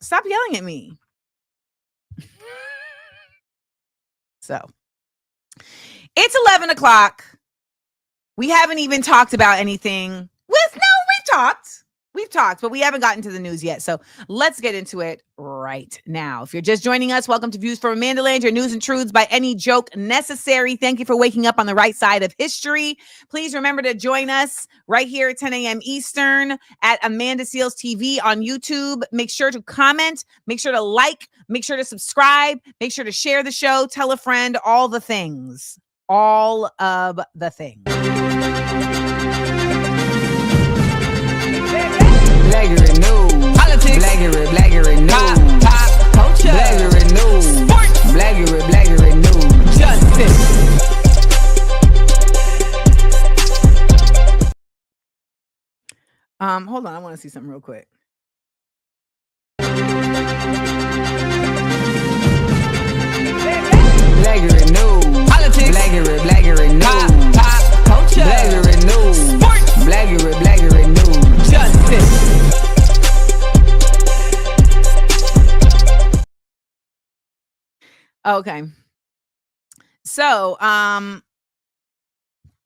Stop yelling at me. So it's 11 o'clock. We haven't even talked about anything. We've talked, but we haven't gotten to the news yet. So let's get into it right now. If you're just joining us, welcome to Views from AmandaLand, your news and truths by any joke necessary. Thank you for waking up on the right side of history. Please remember to join us right here at 10 a.m. Eastern at Amanda Seals TV on YouTube. Make sure to comment, make sure to like, make sure to subscribe, make sure to share the show, tell a friend, all the things, all of the things. Blackberry news, politics, Blackberry news, pop, culture, Blackberry news, sports, Blackberry news, justice. Hold on, I want to see something real quick. Blackberry news, politics, Blackberry news, pop, culture, Blackberry news, sports, Blackberry news, justice. Okay. So,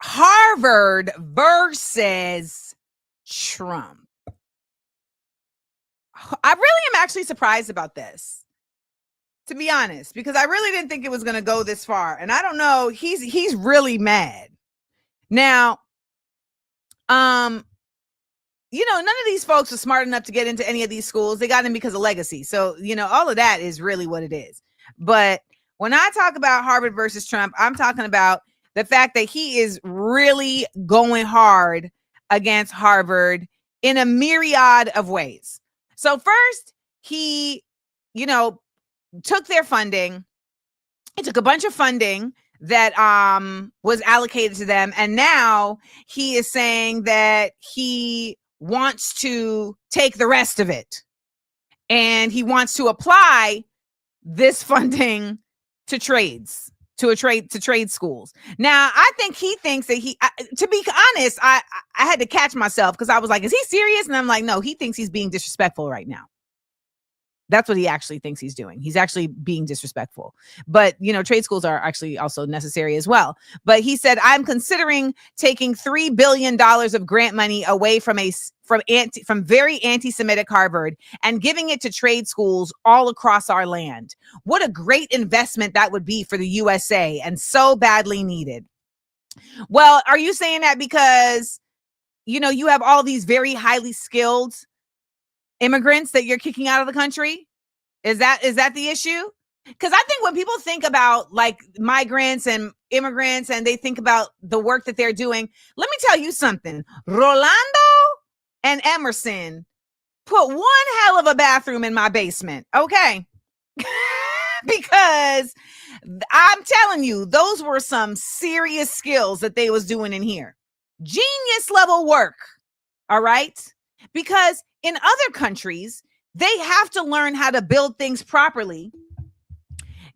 Harvard versus Trump. I really am actually surprised about this, to be honest, because I really didn't think it was going to go this far. And I don't know, he's really mad. Now, you know, none of these folks are smart enough to get into any of these schools. They got in because of legacy. So, you know, all of that is really what it is. But when I talk about Harvard versus Trump, I'm talking about the fact that he is really going hard against Harvard in a myriad of ways. So first, he, you know, took their funding. He took a bunch of funding that was allocated to them. And now he is saying that he wants to take the rest of it. And he wants to apply this funding to trade schools. Now, I think he thinks that to be honest, I had to catch myself because I was like, is he serious? And I'm like, no, he thinks he's being disrespectful right now. That's what he actually thinks he's doing. He's actually being disrespectful. But, you know, trade schools are actually also necessary as well. But he said, I'm considering taking $3 billion of grant money away from very anti-Semitic Harvard and giving it to trade schools all across our land. What a great investment that would be for the USA and so badly needed. Well, are you saying that because, you know, you have all these very highly skilled immigrants that you're kicking out of the country? Is that the issue? Because I think when people think about like migrants and immigrants and they think about the work that they're doing, let me tell you something. Rolando and Emerson put one hell of a bathroom in my basement, okay? Because I'm telling you, those were some serious skills that they was doing in here. Genius level work, all right? Because in other countries, they have to learn how to build things properly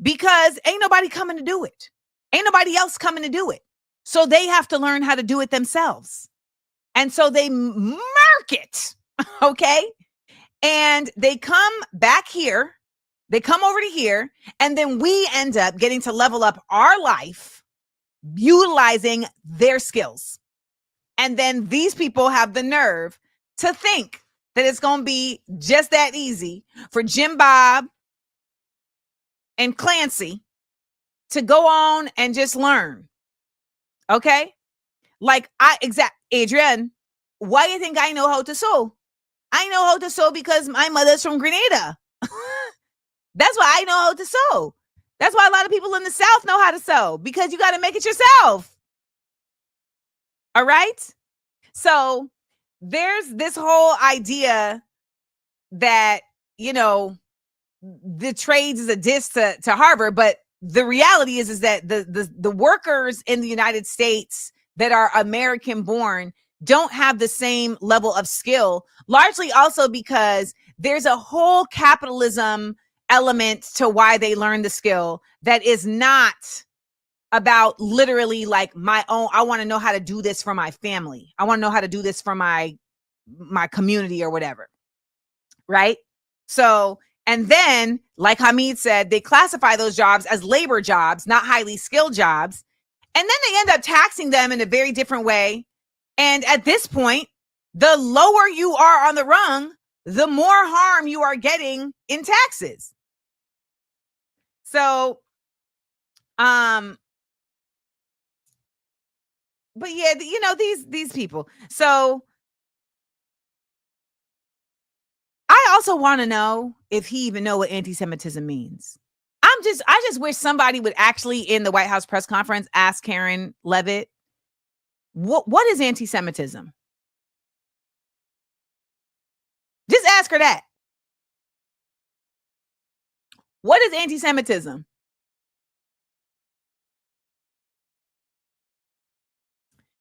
because ain't nobody coming to do it. Ain't nobody else coming to do it. So they have to learn how to do it themselves. And so they mark it, okay? And they come back here, They come over to here, and then we end up getting to level up our life utilizing their skills. And then these people have the nerve to think that it's going to be just that easy for Jim Bob and Clancy to go on and just learn. Okay? Like, Adrienne, why do you think I know how to sew? I know how to sew because my mother's from Grenada. That's why I know how to sew. That's why a lot of people in the South know how to sew, because you got to make it yourself. All right? So there's this whole idea that, you know, the trades is a diss to Harvard, but the reality is that the workers in the United States that are American born don't have the same level of skill, largely also because there's a whole capitalism element to why they learn the skill that is not about literally like my own. I want to know how to do this for my family. I want to know how to do this for my community or whatever. Right? So, and then, like Hamid said, they classify those jobs as labor jobs, not highly skilled jobs. And then they end up taxing them in a very different way. And at this point, the lower you are on the rung, the more harm you are getting in taxes. So, but yeah, you know, these people. So I also want to know if he even know what anti-Semitism means. I just wish somebody would actually in the White House press conference ask Karen Levitt, what is anti-Semitism? Just ask her that. What is anti-Semitism?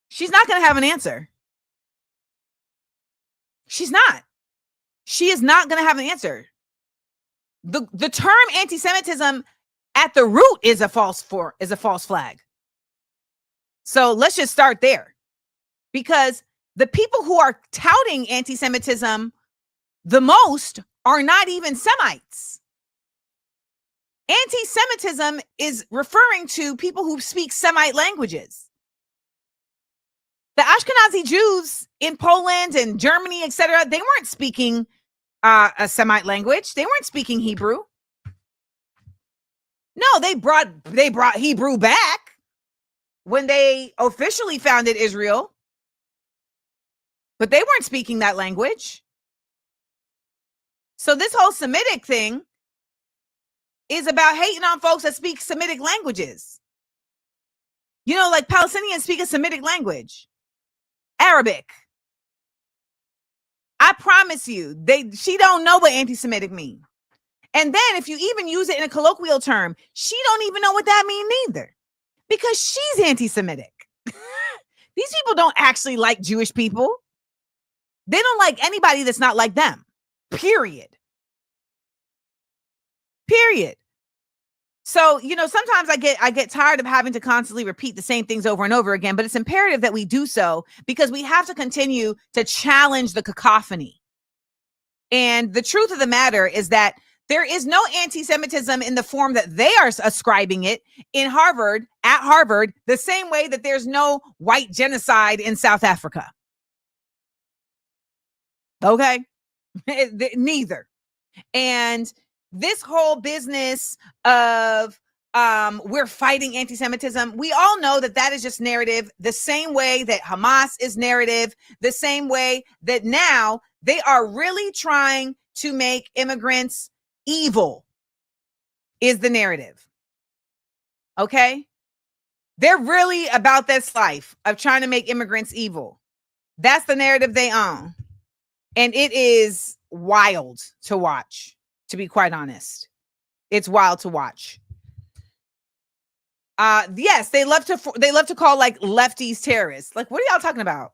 She's not going to have an answer. She's not. She is not going to have an answer. The term anti-Semitism at the root is a false flag. So let's just start there, because the people who are touting anti-Semitism the most are not even Semites. Anti-Semitism is referring to people who speak Semite languages. The Ashkenazi Jews in Poland and Germany, etc., they weren't speaking a Semite language. They weren't speaking Hebrew. No, they brought Hebrew back when they officially founded Israel, but they weren't speaking that language. So this whole Semitic thing is about hating on folks that speak Semitic languages. You know, like Palestinians speak a Semitic language, Arabic. I promise you, she don't know what anti-Semitic means. And then if you even use it in a colloquial term, she don't even know what that means neither, because she's anti-Semitic. These people don't actually like Jewish people. They don't like anybody that's not like them. Period. So, you know, sometimes I get tired of having to constantly repeat the same things over and over again, but it's imperative that we do so because we have to continue to challenge the cacophony. And the truth of the matter is that there is no anti-Semitism in the form that they are ascribing it at Harvard, the same way that there's no white genocide in South Africa. Okay? Neither. And this whole business of we're fighting anti-Semitism, we all know that is just narrative, the same way that Hamas is narrative, the same way that now they are really trying to make immigrants evil is the narrative. Okay? They're really about this life of trying to make immigrants evil. That's the narrative they own. And it is wild to watch, to be quite honest. It's wild to watch. Yes, they love to call like lefties terrorists. Like, what are y'all talking about?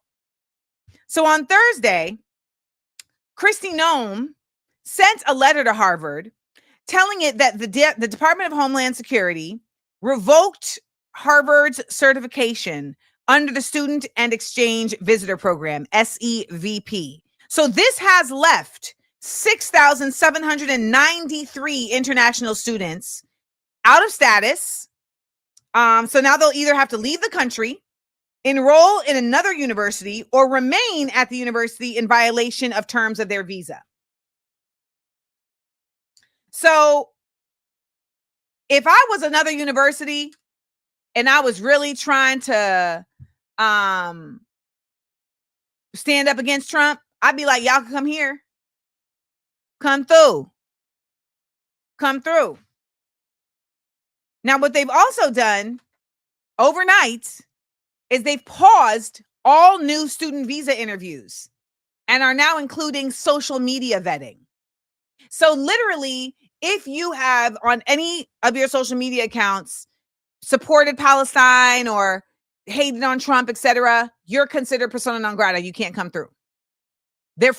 So on Thursday, Kristi Noem sent a letter to Harvard telling it that the Department of Homeland Security revoked Harvard's certification under the Student and Exchange Visitor Program, SEVP. So this has left 6,793 international students out of status. So now they'll either have to leave the country, enroll in another university, or remain at the university in violation of terms of their visa. So if I was another university and I was really trying to stand up against Trump, I'd be like, y'all can come here. Come through. Come through. Now, what they've also done overnight is they've paused all new student visa interviews and are now including social media vetting. So literally, if you have on any of your social media accounts supported Palestine or hated on Trump, etc., you're considered persona non grata. You can't come through. They're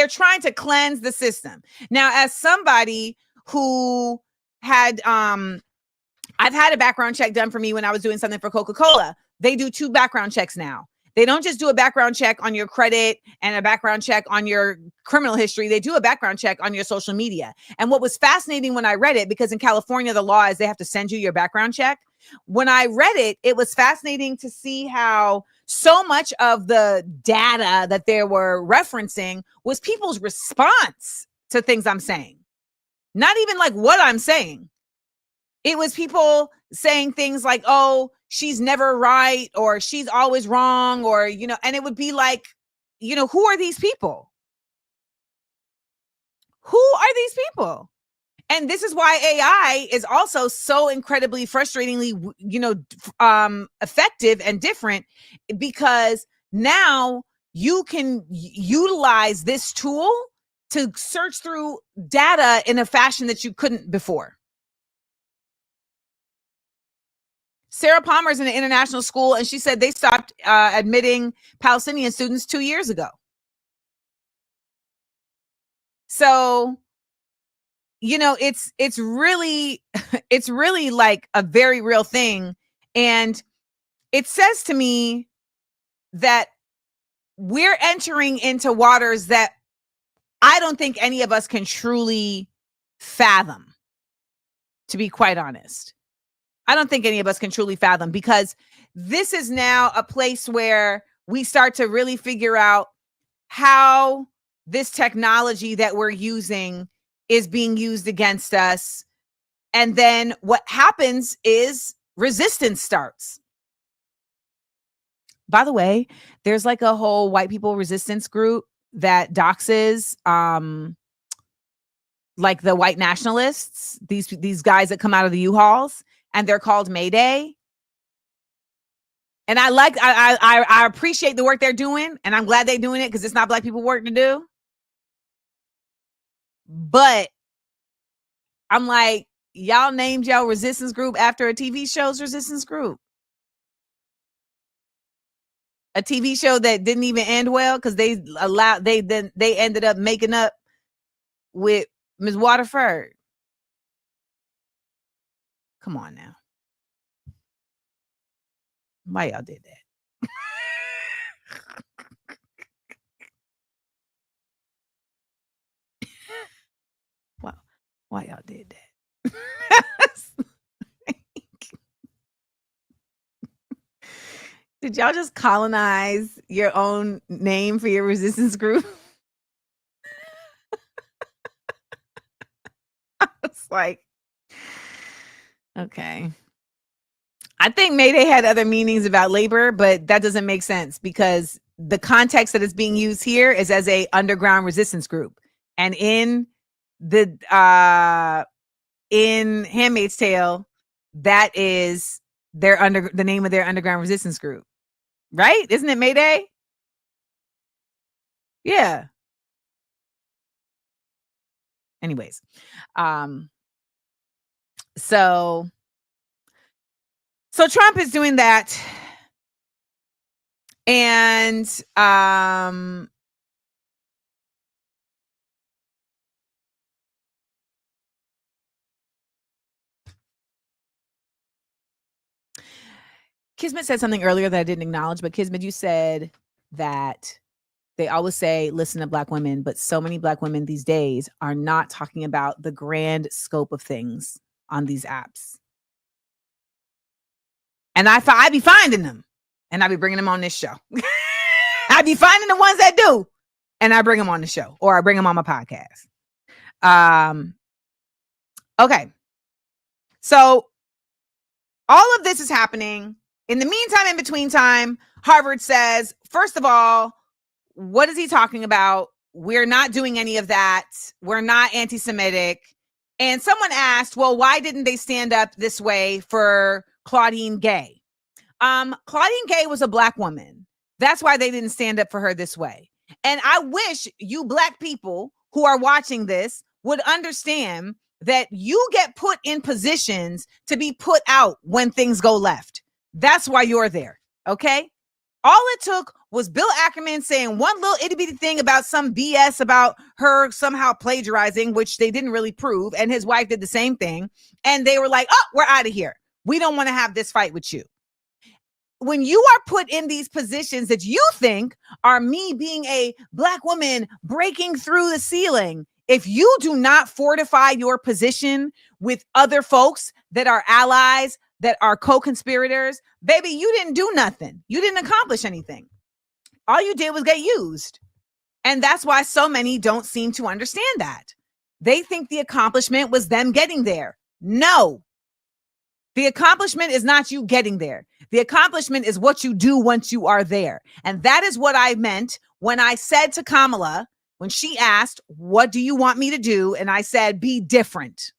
trying to cleanse the system. Now, as somebody who had I've had a background check done for me when I was doing something for Coca-Cola. They do 2 background checks now. They don't just do a background check on your credit and a background check on your criminal history. They do a background check on your social media. And what was fascinating when I read it, because in California, the law is they have to send you your background check. When I read it, it was fascinating to see how so much of the data that they were referencing was people's response to things I'm saying. Not even like what I'm saying. It was people saying things like, oh, she's never right, or she's always wrong, or, and it would be like, who are these people? Who are these people? And this is why AI is also so incredibly frustratingly, effective and different, because now you can utilize this tool to search through data in a fashion that you couldn't before. Sarah Palmer's in an international school, and she said they stopped admitting Palestinian students 2 years ago. So, it's really like a very real thing. And it says to me that we're entering into waters that I don't think any of us can truly fathom, to be quite honest. I don't think any of us can truly fathom, because this is now a place where we start to really figure out how this technology that we're using is being used against us. And then what happens is resistance starts. By the way, there's like a whole white people resistance group that doxes like the white nationalists, these guys that come out of the U-Hauls, and they're called Mayday. And I appreciate the work they're doing, and I'm glad they're doing it, because it's not Black people work to do. But I'm like, y'all named y'all resistance group after a TV show's resistance group. A TV show that didn't even end well, because they ended up making up with Ms. Waterford. Come on now. Why y'all did that? Why y'all did that? Did y'all just colonize your own name for your resistance group? I was like, okay. I think Mayday had other meanings about labor, but that doesn't make sense, because the context that is being used here is as a underground resistance group. And in the in Handmaid's Tale, that is the name of their underground resistance group. Right? Isn't it Mayday? Yeah. Anyways, so Trump is doing that, and Kismet said something earlier that I didn't acknowledge, but Kismet, you said that They always say, listen to Black women, but so many Black women these days are not talking about the grand scope of things on these apps. And I be finding them, and I be bringing them on this show. I be finding the ones that do, and I bring them on the show, or I bring them on my podcast. Okay. So all of this is happening. In the meantime, in between time, Harvard says, first of all, what is he talking about? We're not doing any of that. We're not anti-Semitic. And someone asked, well, why didn't they stand up this way for Claudine Gay? Claudine Gay was a Black woman. That's why they didn't stand up for her this way. And I wish you Black people who are watching this would understand that you get put in positions to be put out when things go left. That's why you're there. Okay. All it took was Bill Ackerman saying one little itty bitty thing about some BS about her somehow plagiarizing, which they didn't really prove. And his wife did the same thing. And they were like, oh, we're out of here. We don't want to have this fight with you. When you are put in these positions that you think are me being a Black woman breaking through the ceiling, if you do not fortify your position with other folks that are allies, that are co-conspirators, baby, you didn't do nothing. You didn't accomplish anything. All you did was get used. And that's why so many don't seem to understand that. They think the accomplishment was them getting there. No. The accomplishment is not you getting there. The accomplishment is what you do once you are there. And that is what I meant when I said to Kamala, when she asked, what do you want me to do? And I said, be different.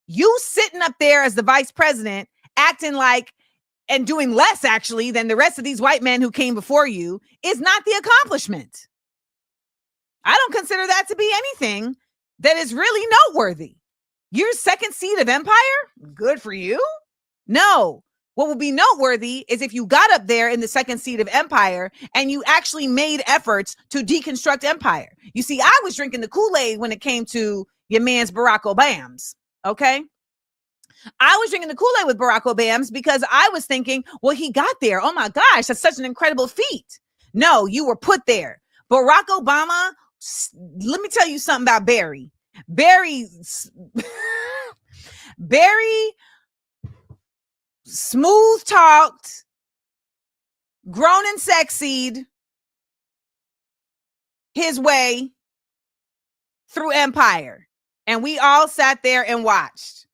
You sitting up there as the vice president, acting like and doing less actually than the rest of these white men who came before you is not the accomplishment. I don't consider that to be anything that is really noteworthy. Your second seat of empire? Good for you. No. What would be noteworthy is if you got up there in the second seat of empire and you actually made efforts to deconstruct empire. You see, I was drinking the Kool-Aid when it came to your man's Barack Obama's. Okay. I was drinking the Kool-Aid with Barack Obama's because I was thinking, well, he got there. Oh my gosh, that's such an incredible feat. No, you were put there. Barack Obama, let me tell you something about Barry. Barry smooth talked, grown and sexied his way through empire. And we all sat there and watched.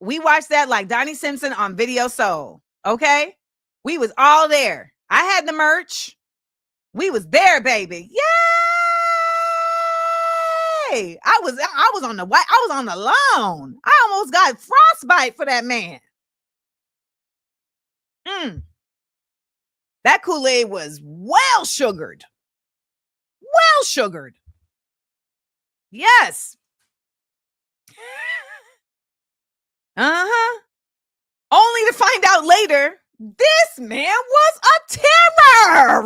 We watched that like Donnie Simpson on Video Soul. Okay. We was all there. I had the merch. We was there, baby. Yay! I was on the lawn. I almost got frostbite for that man. That Kool-Aid was well sugared. Well sugared. Yes. Only to find out later, this man was a terror.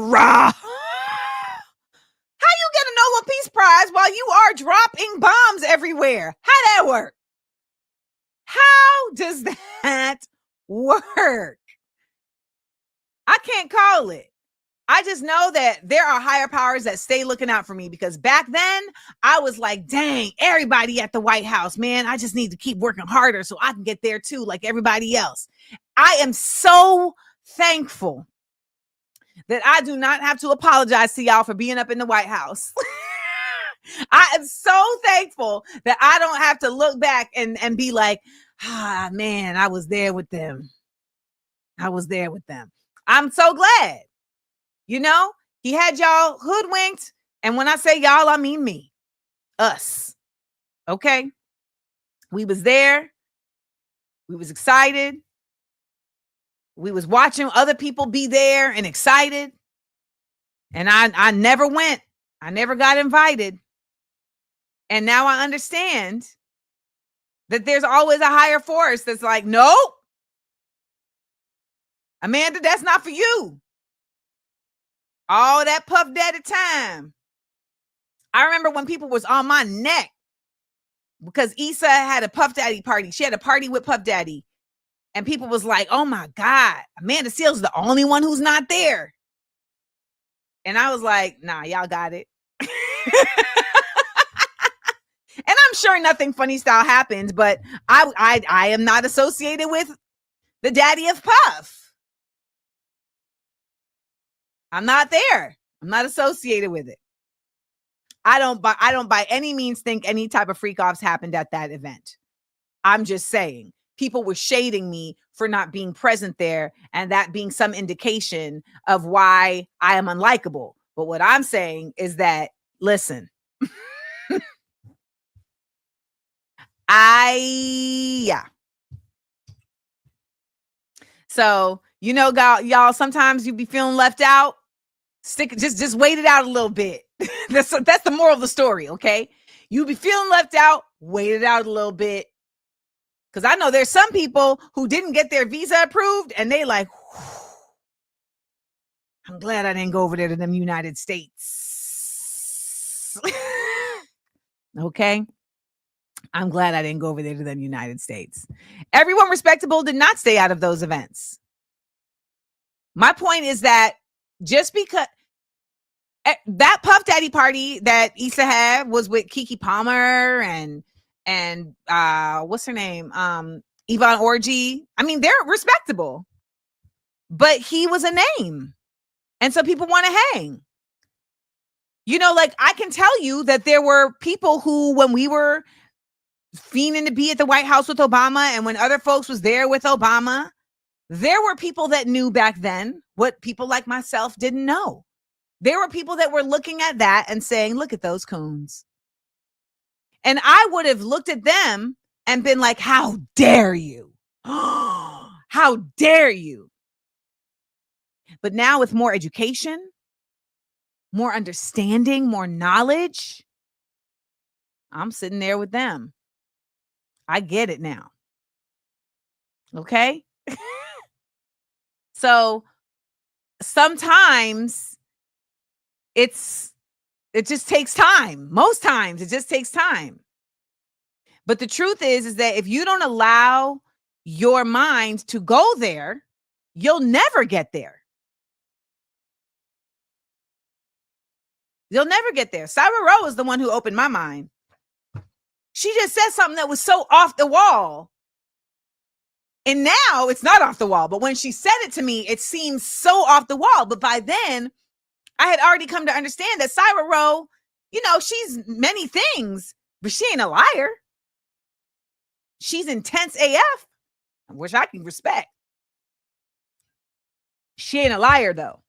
How you get a Nobel Peace Prize while you are dropping bombs everywhere? How that work? How does that work? I can't call it. I just know that there are higher powers that stay looking out for me, because back then I was like, dang, everybody at the White House, man, I just need to keep working harder so I can get there too, like everybody else. I am so thankful that I do not have to apologize to y'all for being up in the White House. I am so thankful that I don't have to look back and be like, man, I was there with them. I was there with them. I'm so glad. You know, he had y'all hoodwinked. And when I say y'all, I mean me, us. Okay. We was there. We was excited. We was watching other people be there and excited. And I never went. I never got invited. And now I understand that there's always a higher force that's like, nope. Amanda, that's not for you. All that Puff Daddy time. I remember when people was on my neck because Issa had a Puff Daddy party. She had a party with Puff Daddy. And people was like, oh my God, Amanda Seals is the only one who's not there. And I was like, nah, y'all got it. And I'm sure nothing funny style happened, but I am not associated with the daddy of Puff. I'm not there. I'm not associated with it. I don't by any means think any type of freak offs happened at that event. I'm just saying people were shading me for not being present there, and that being some indication of why I am unlikable. But what I'm saying is that, listen, yeah. So, you know, y'all, sometimes you be feeling left out. Just wait it out a little bit. That's the moral of the story, okay? You be feeling left out, wait it out a little bit. Because I know there's some people who didn't get their visa approved, and they like, I'm glad I didn't go over there to them United States. Okay? I'm glad I didn't go over there to them United States. Everyone respectable did not stay out of those events. My point is that just because that Puff Daddy party that Issa had was with Keke Palmer and what's her name? Yvonne Orji. I mean, they're respectable, but he was a name. And so people want to hang. You know, like I can tell you that there were people who, when we were fiending to be at the White House with Obama and when other folks was there with Obama, there were people that knew back then what people like myself didn't know. There were people that were looking at that and saying, look at those coons. And I would have looked at them and been like, how dare you? How dare you? But now with more education, more understanding, more knowledge, I'm sitting there with them. I get it now. Okay? So sometimes it just takes time. Most times it just takes time. But the truth is that if you don't allow your mind to go there, you'll never get there. You'll never get there. Syra Rowe is the one who opened my mind. She just said something that was so off the wall. And now it's not off the wall. But when she said it to me, it seems so off the wall. But by then, I had already come to understand that Syra Rowe, you know, she's many things, but she ain't a liar. She's intense AF, which I can respect. She ain't a liar, though.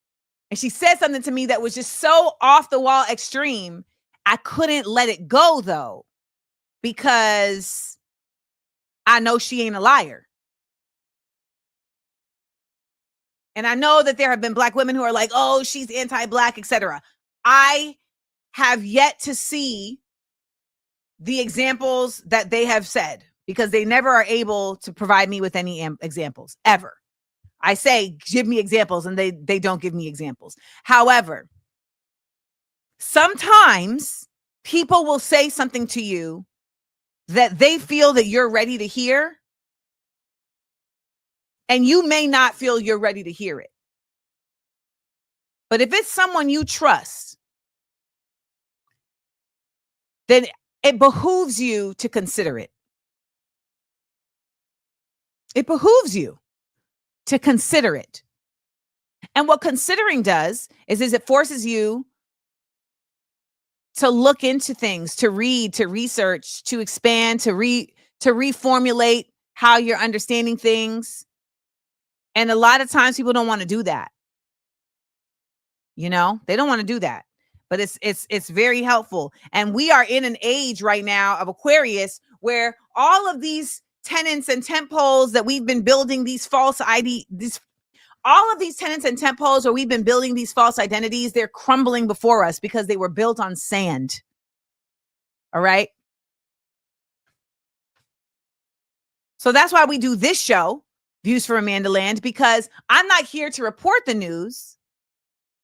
And she said something to me that was just so off the wall extreme. I couldn't let it go, though, because I know she ain't a liar. And I know that there have been Black women who are like, oh, she's anti-Black, etc. I have yet to see the examples that they have said, because they never are able to provide me with any examples, ever. I say, give me examples, and they don't give me examples. However, sometimes people will say something to you that they feel that you're ready to hear, and you may not feel you're ready to hear it. But if it's someone you trust, then it behooves you to consider it. It behooves you to consider it. And what considering does is it forces you to look into things, to read, to research, to expand, to reformulate how you're understanding things. And a lot of times people don't want to do that. You know, they don't want to do that. But it's very helpful. And we are in an age right now of Aquarius where all of these tenets and tent poles that we've been building, these false all of these tenets and tent poles where we've been building these false identities, they're crumbling before us because they were built on sand. All right. So that's why we do this show, Views from AmandaLand, because I'm not here to report the news.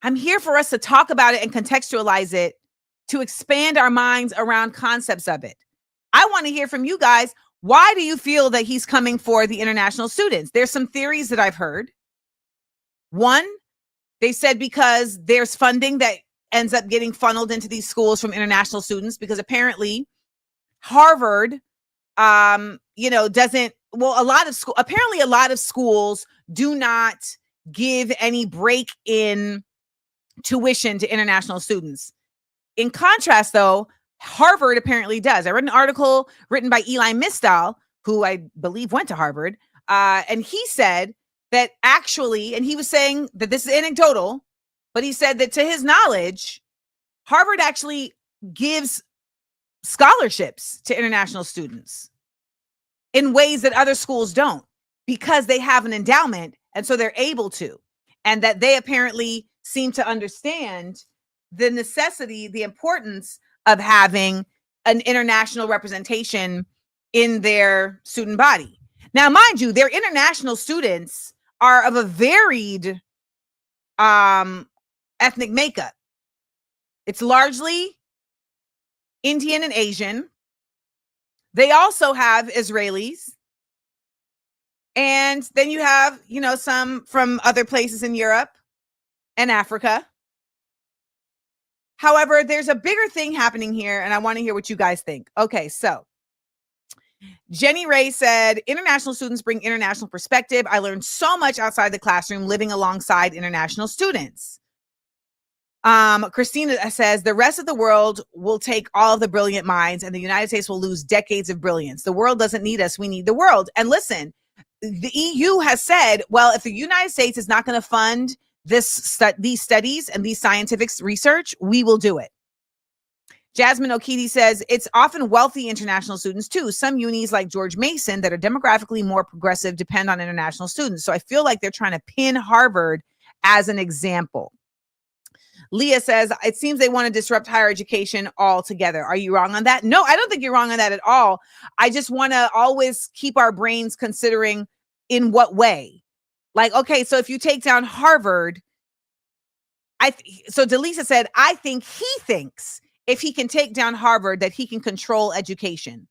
I'm here for us to talk about it and contextualize it, to expand our minds around concepts of it. I want to hear from you guys. Why do you feel that he's coming for the international students? There's some theories that I've heard. One, They said because there's funding that ends up getting funneled into these schools from international students, because apparently Harvard, doesn't, well, apparently a lot of schools do not give any break in tuition to international students. In contrast, though, Harvard apparently does. I read an article written by Eli Mistal, who I believe went to Harvard, and he said that actually, and he was saying that this is anecdotal, but he said that to his knowledge, Harvard actually gives scholarships to international students in ways that other schools don't, because they have an endowment, and so they're able to, and that they apparently seem to understand the necessity, the importance of having an international representation in their student body. Now, mind you, their international students are of a varied ethnic makeup. It's largely Indian and Asian. They also have Israelis. And then you have, some from other places in Europe and Africa. However, there's a bigger thing happening here, and I want to hear what you guys think. Okay, so Jenny Ray said, international students bring international perspective. I learned so much outside the classroom living alongside international students. Christina says, the rest of the world will take all of the brilliant minds, and the United States will lose decades of brilliance. The world doesn't need us. We need the world. And listen, the EU has said, well, if the United States is not going to fund these studies and these scientific research, we will do it. Jasmine Okiti says, it's often wealthy international students too. Some unis like George Mason that are demographically more progressive depend on international students. So I feel like they're trying to pin Harvard as an example. Leah says, it seems they want to disrupt higher education altogether. Are you wrong on that? No, I don't think you're wrong on that at all. I just want to always keep our brains considering in what way. Like, okay, so if you take down Harvard, so Delisa said, I think he thinks if he can take down Harvard that he can control education.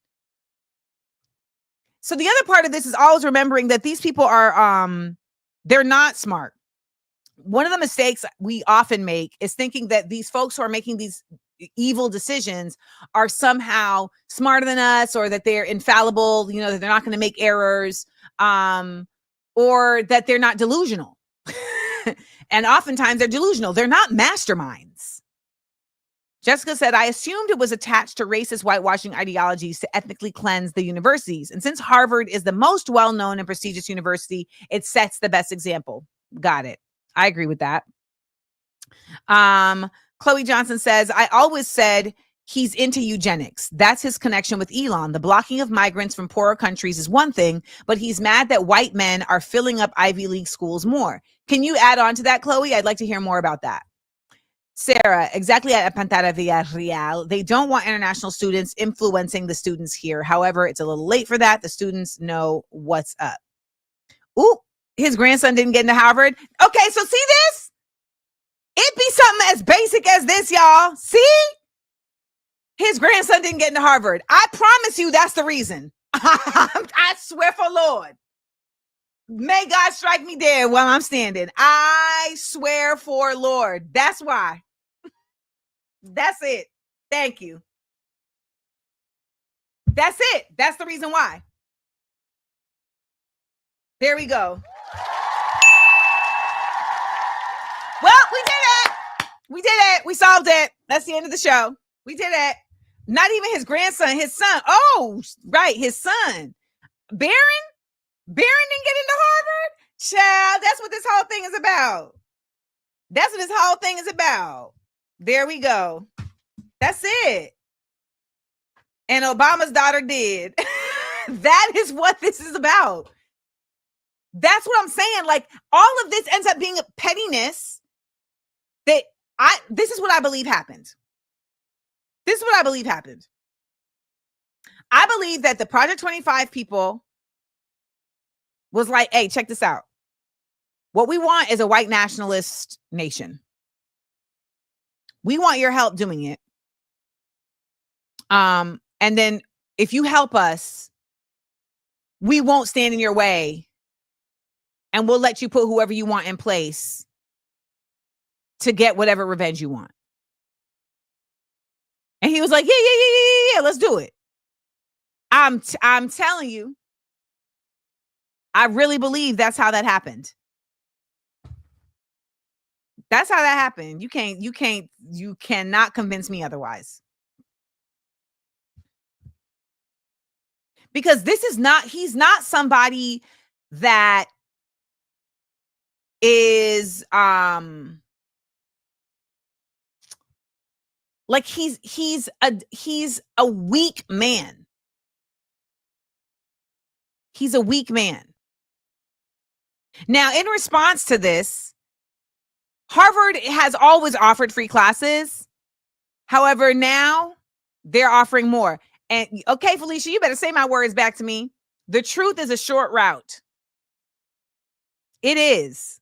So the other part of this is always remembering that these people are, they're not smart. One of the mistakes we often make is thinking that these folks who are making these evil decisions are somehow smarter than us, or that they're infallible, that they're not going to make errors, or that they're not delusional. And oftentimes they're delusional. They're not masterminds. Jessica said, I assumed it was attached to racist whitewashing ideologies to ethnically cleanse the universities. And since Harvard is the most well-known and prestigious university, it sets the best example. Got it. I agree with that. Chloe Johnson says, I always said he's into eugenics. That's his connection with Elon. The blocking of migrants from poorer countries is one thing, but he's mad that white men are filling up Ivy League schools more. Can you add on to that, Chloe? I'd like to hear more about that. Sarah, exactly at Pantera Villarreal, they don't want international students influencing the students here. However, it's a little late for that. The students know what's up. Ooh, his grandson didn't get into Harvard. Okay, so see this? It be something as basic as this, y'all. See? His grandson didn't get into Harvard. I promise you that's the reason. I swear for Lord. May God strike me dead while I'm standing. I swear for Lord. That's why. That's it. Thank you. That's it. That's the reason why. There we go. Well, we did it. We did it. We solved it. That's the end of the show. We did it. Not even his grandson, his son. Oh, right. His son. Barron didn't get into Harvard? Child, that's what this whole thing is about. That's what this whole thing is about. There we go. That's it. And Obama's daughter did. That is what this is about. That's what I'm saying. Like, all of this ends up being a pettiness that this is what I believe happened. This is what I believe happened. I believe that the Project 25 people was like, hey, check this out. What we want is a white nationalist nation. We want your help doing it. And then if you help us, we won't stand in your way, and we'll let you put whoever you want in place to get whatever revenge you want. And he was like, yeah, let's do it. I'm telling you, I really believe that's how that happened. That's how that happened. You cannot convince me otherwise. Because he's not somebody that is like he's a weak man. He's a weak man. Now, in response to this, Harvard has always offered free classes. However, now they're offering more. And okay, Felicia, you better say my words back to me. The truth is a short route. It is.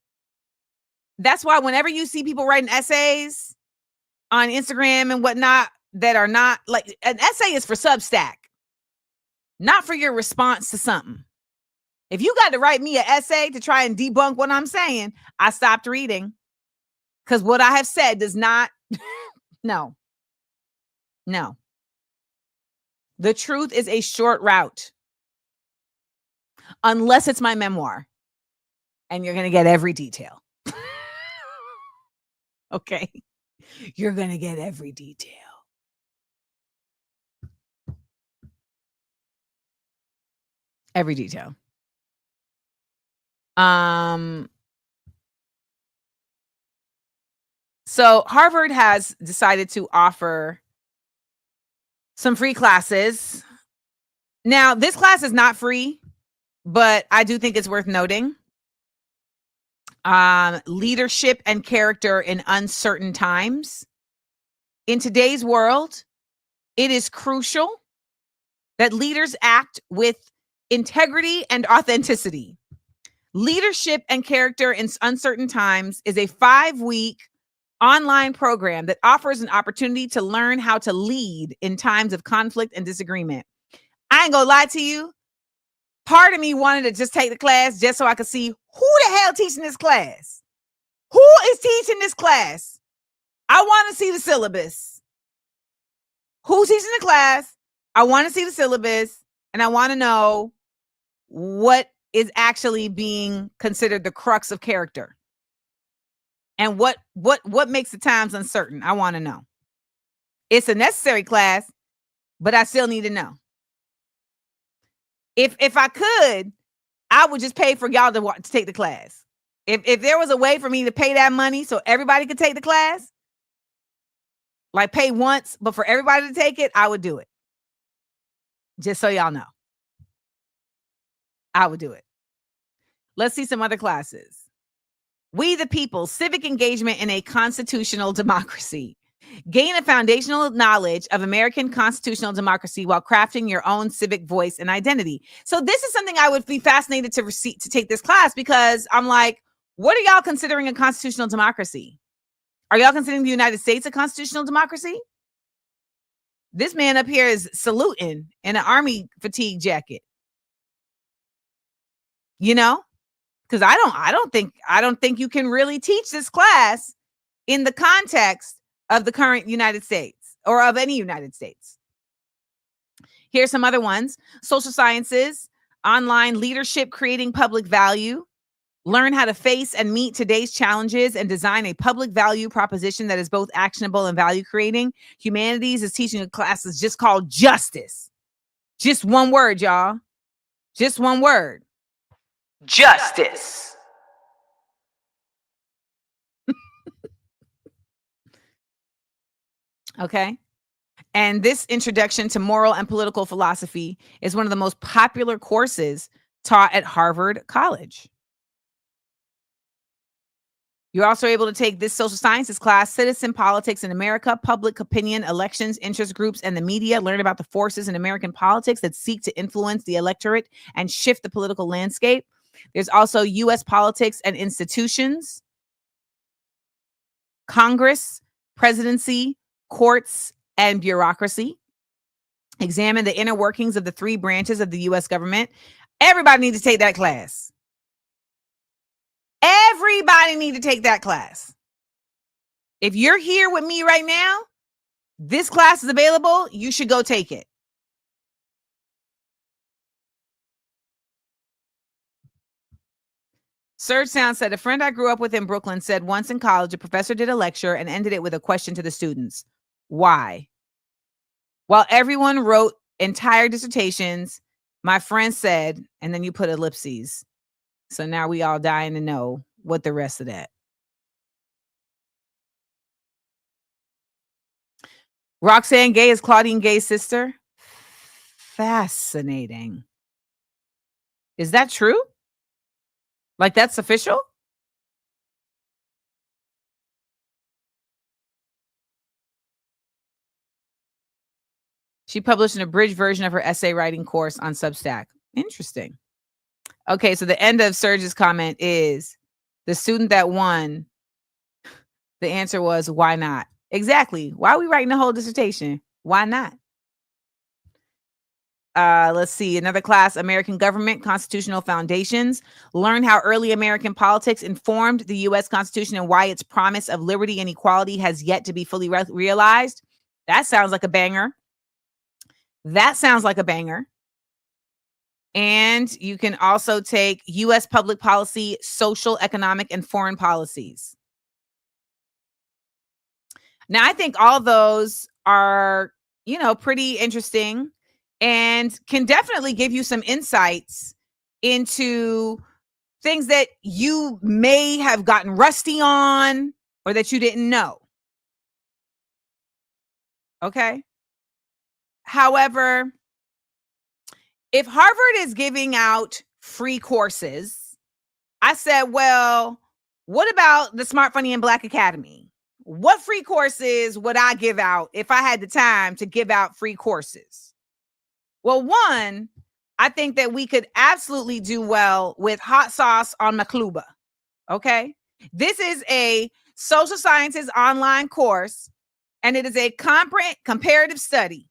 That's why whenever you see people writing essays on Instagram and whatnot that are not like, an essay is for Substack, not for your response to something. If you got to write me an essay to try and debunk what I'm saying, I stopped reading. Because what I have said does not, no. The truth is a short route. Unless it's my memoir. And you're going to get every detail. Okay? You're going to get every detail. Every detail. So Harvard has decided to offer some free classes. Now, this class is not free, but I do think it's worth noting. Leadership and character in uncertain times. In today's world, it is crucial that leaders act with integrity and authenticity. Leadership and character in uncertain times is a 5-week online program that offers an opportunity to learn how to lead in times of conflict and disagreement. I ain't gonna lie to you. Part of me wanted to just take the class just so I could see who the hell teaching this class. Who is teaching this class? I want to see the syllabus. Who's teaching the class? I want to see the syllabus, and I want to know what is actually being considered the crux of character. And what makes the times uncertain? I want to know. It's a necessary class, but I still need to know. If I could, I would just pay for y'all to take the class. If there was a way for me to pay that money so everybody could take the class, like pay once, but for everybody to take it, I would do it. Just so y'all know. I would do it. Let's see some other classes. We the People, Civic Engagement in a Constitutional Democracy. Gain a foundational knowledge of American constitutional democracy while crafting your own civic voice and identity. So this is something I would be fascinated to take this class, because I'm like, what are y'all considering a constitutional democracy? Are y'all considering the United States a constitutional democracy? This man up here is saluting in an army fatigue jacket. You know? Because I don't think you can really teach this class in the context of the current United States or of any United States. Here's some other ones. Social sciences, online leadership, creating public value. Learn how to face and meet today's challenges and design a public value proposition that is both actionable and value creating. Humanities is teaching a class that's just called justice. Just one word, y'all. Just one word. Justice. Okay. And this introduction to moral and political philosophy is one of the most popular courses taught at Harvard College. You're also able to take this social sciences class, Citizen Politics in America, Public Opinion, Elections, Interest Groups, and the Media. Learn about the forces in American politics that seek to influence the electorate and shift the political landscape. There's also U.S. politics and institutions, Congress, presidency, courts, and bureaucracy. Examine the inner workings of the 3 branches of the U.S. government. Everybody needs to take that class. Everybody need to take that class. If you're here with me right now, this class is available. You should go take it. Serge Sound said, a friend I grew up with in Brooklyn said once in college, a professor did a lecture and ended it with a question to the students. Why? While everyone wrote entire dissertations, my friend said, and then you put ellipses. So now we all dying to know what the rest of that. Roxanne Gay is Claudine Gay's sister. Fascinating. Is that true? Like, that's official? She published an abridged version of her essay writing course on Substack. Interesting. Okay, so the end of Serge's comment is the student that won. The answer was, why not? Exactly. Why are we writing the whole dissertation? Why not? Let's see. Another class, American Government, Constitutional Foundations. Learn how early American politics informed the U.S. Constitution and why its promise of liberty and equality has yet to be fully realized. That sounds like a banger. That sounds like a banger. And you can also take U.S. Public Policy, Social, Economic, and Foreign Policies. Now, I think all those are, pretty interesting and can definitely give you some insights into things that you may have gotten rusty on or that you didn't know. Okay. However, if Harvard is giving out free courses, I said, well, what about the Smart, Funny, and Black Academy? What free courses would I give out if I had the time to give out free courses? Well, one, I think that we could absolutely do well with hot sauce on Makluba. Okay. This is a social sciences online course, and it is a comparative study.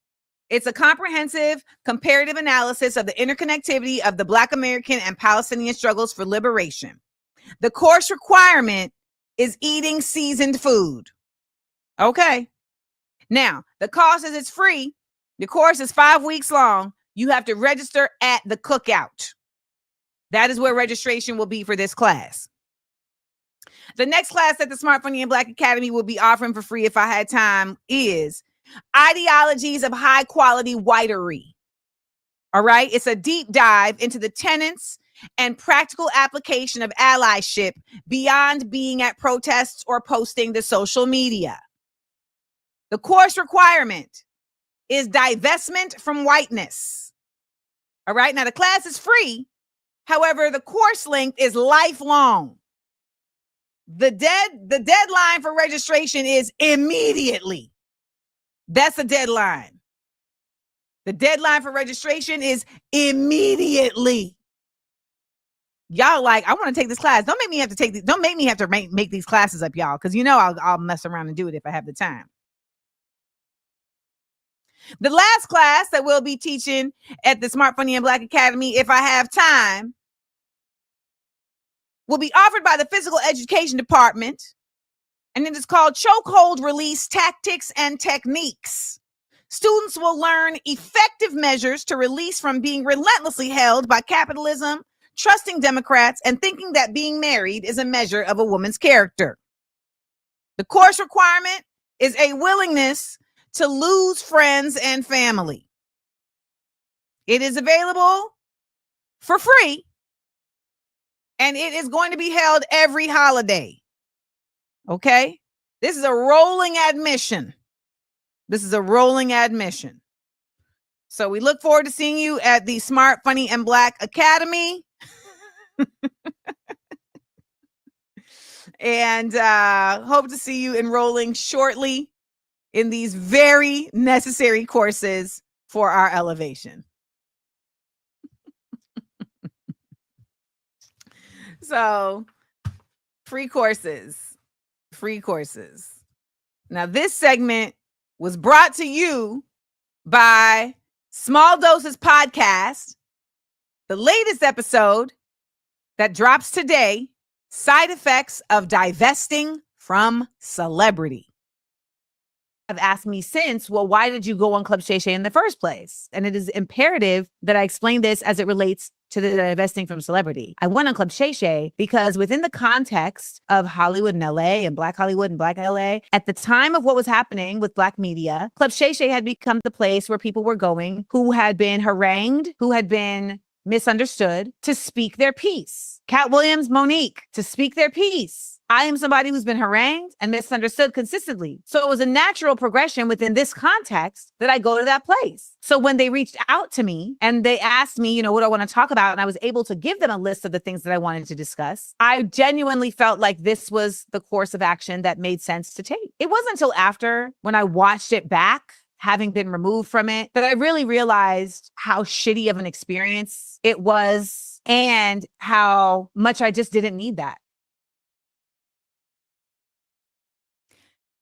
It's a comprehensive comparative analysis of the interconnectivity of the Black American and Palestinian struggles for liberation. The course requirement is eating seasoned food. Okay. Now, the cost is it's free. The course is 5 weeks long. You have to register at the cookout. That is where registration will be for this class. The next class that the Smart, Funny, and Black Academy will be offering for free if I had time is Ideologies of High Quality Whitery. All right. It's a deep dive into the tenets and practical application of allyship beyond being at protests or posting to social media. The course requirement is divestment from whiteness. All right. Now, the class is free. However, the course length is lifelong. The deadline for registration is immediately. That's a deadline. The deadline for registration is immediately. Y'all like, I want to take this class. Don't make me have to take these. Don't make me have to make these classes up, y'all, because I'll mess around and do it if I have the time. The last class that we'll be teaching at the Smart, Funny, and Black Academy, if I have time, will be offered by the Physical Education Department, and it is called Chokehold Release Tactics and Techniques. Students will learn effective measures to release from being relentlessly held by capitalism, trusting Democrats, and thinking that being married is a measure of a woman's character. The course requirement is a willingness to lose friends and family. It is available for free, and it is going to be held every holiday. Okay? This is a rolling admission. So we look forward to seeing you at the Smart, Funny, and Black Academy. And hope to see you enrolling shortly in these very necessary courses for our elevation. So, free courses. Now, this segment was brought to you by Small Doses Podcast, the latest episode that drops today, Side Effects of Divesting from celebrity. Have asked me since, well, why did you go on Club Shay Shay in the first place? And it is imperative that I explain this as it relates to the divesting from celebrity. I went on Club Shay Shay because within the context of Hollywood and LA and Black Hollywood and Black LA, at the time of what was happening with Black media, Club Shay Shay had become the place where people were going who had been harangued, who had been misunderstood, to speak their piece. Cat Williams, Monique, to speak their piece. I am somebody who's been harangued and misunderstood consistently. So it was a natural progression within this context that I go to that place. So when they reached out to me and they asked me, you know, what I want to talk about, and I was able to give them a list of the things that I wanted to discuss, I genuinely felt like this was the course of action that made sense to take. It wasn't until after, when I watched it back, having been removed from it, that I really realized how shitty of an experience it was and how much I just didn't need that.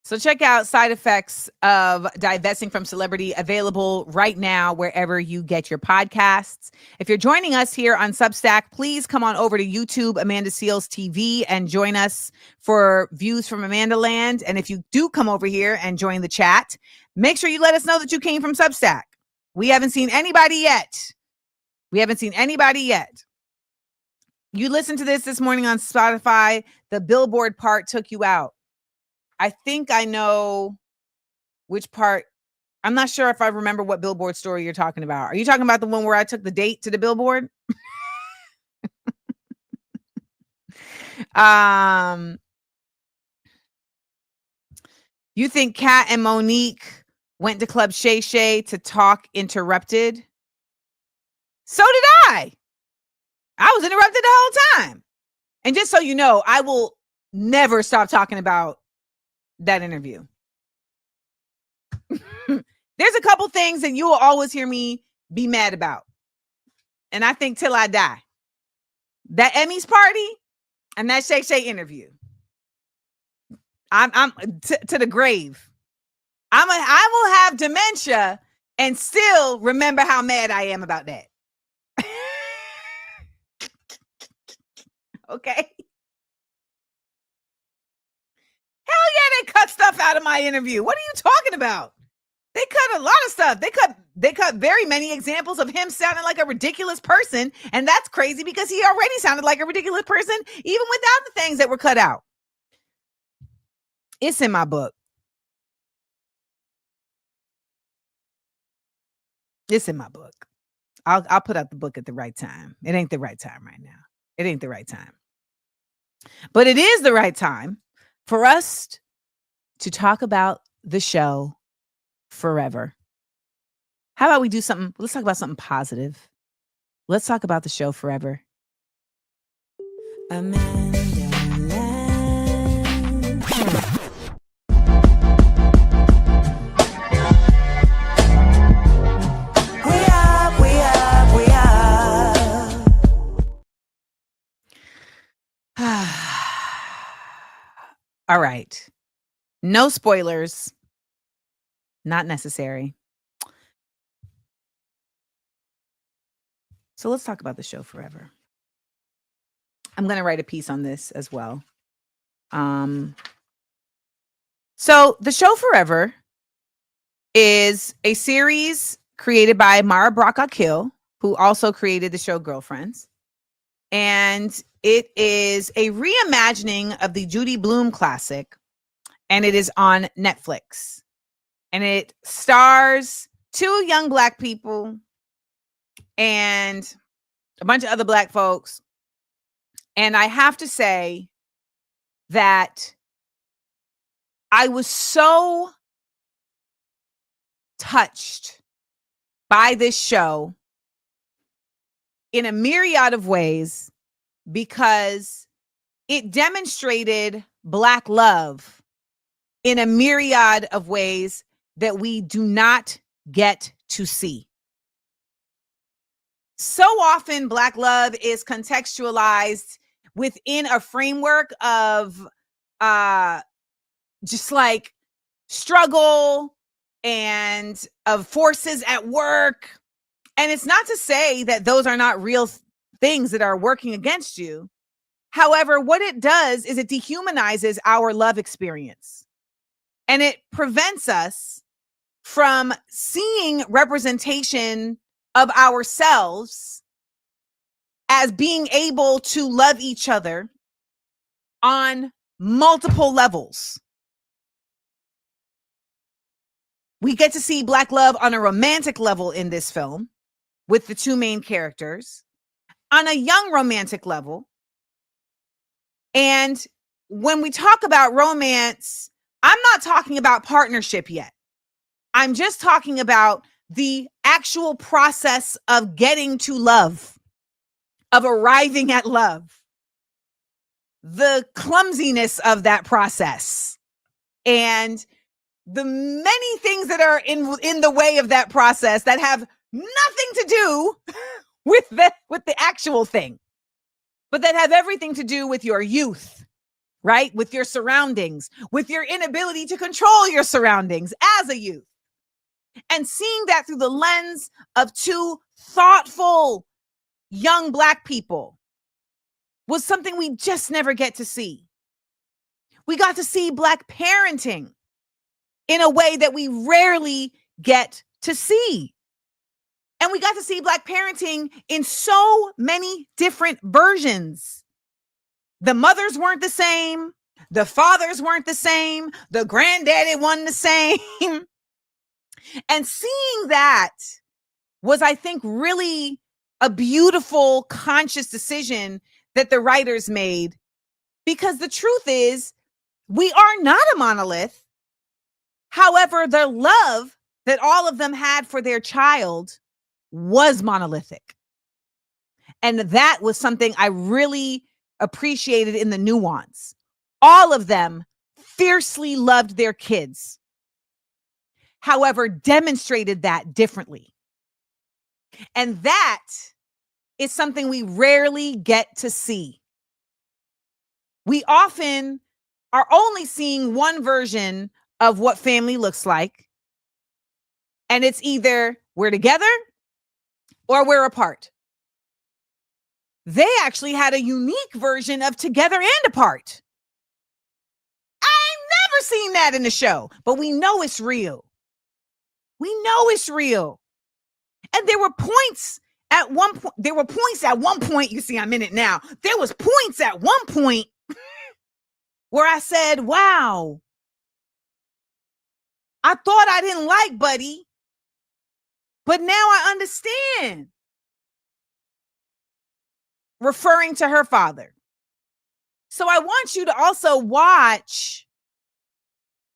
So check out Side Effects of Divesting from Celebrity, available right now wherever you get your podcasts. If you're joining us here on Substack, please come on over to YouTube, Amanda Seales TV, and join us for Views from AmandaLand. And if you do come over here and join the chat, make sure you let us know that you came from Substack. We haven't seen anybody yet. You listened to this morning on Spotify. The billboard part took you out. I think I know which part. I'm not sure if I remember what billboard story you're talking about. Are you talking about the one where I took the date to the billboard? You think Kat and Monique went to Club Shay Shay to talk interrupted? So did I. I was interrupted the whole time. And just so you know, I will never stop talking about that interview. There's a couple things that you will always hear me be mad about. And I think till I die. That Emmys party and that Shay Shay interview. I'm to the grave. I will have dementia and still remember how mad I am about that. Okay. Hell yeah, they cut stuff out of my interview. What are you talking about? They cut a lot of stuff. They cut very many examples of him sounding like a ridiculous person. And that's crazy because he already sounded like a ridiculous person, even without the things that were cut out. It's in my book. It's in my book. I'll put out the book at the right time. It ain't the right time right now. It ain't the right time. But it is the right time for us to talk about the show Forever. How about we do something? Let's talk about something positive. Let's talk about the show Forever. AmandaLand. We up. All right. No spoilers. Not necessary. So let's talk about the show Forever. I'm going to write a piece on this as well. So the show Forever is a series created by Mara Brock-Akil, who also created the show Girlfriends. And it is a reimagining of the Judy Blume classic, and it is on Netflix. And it stars two young Black people and a bunch of other Black folks. And I have to say that I was so touched by this show in a myriad of ways because it demonstrated Black love in a myriad of ways that we do not get to see. So often Black love is contextualized within a framework of just like struggle and of forces at work. And it's not to say that those are not real things that are working against you. However, what it does is it dehumanizes our love experience, and it prevents us from seeing representation of ourselves as being able to love each other on multiple levels. We get to see Black love on a romantic level in this film with the two main characters, on a young romantic level. And when we talk about romance, I'm not talking about partnership yet. I'm just talking about the actual process of getting to love, of arriving at love, the clumsiness of that process, and the many things that are in the way of that process that have nothing to do with the actual thing, but that have everything to do with your youth, right? With your surroundings, with your inability to control your surroundings as a youth. And seeing that through the lens of two thoughtful young Black people was something we just never get to see. We got to see Black parenting in a way that we rarely get to see. And we got to see Black parenting in so many different versions. The mothers weren't the same. The fathers weren't the same. The granddaddy wasn't the same. And seeing that was, I think, really a beautiful, conscious decision that the writers made. Because the truth is, we are not a monolith. However, the love that all of them had for their child was monolithic. And that was something I really appreciated in the nuance. All of them fiercely loved their kids. However, demonstrated that differently. And that is something we rarely get to see. We often are only seeing one version of what family looks like. And it's either we're together or we're apart. They actually had a unique version of together and apart. I've never seen that in the show, but we know it's real. We know it's real. And there were points at one point, you see, I'm in it now. There was points at one point where I said, wow, I thought I didn't like Buddy, but now I understand. Referring to her father. So I want you to also watch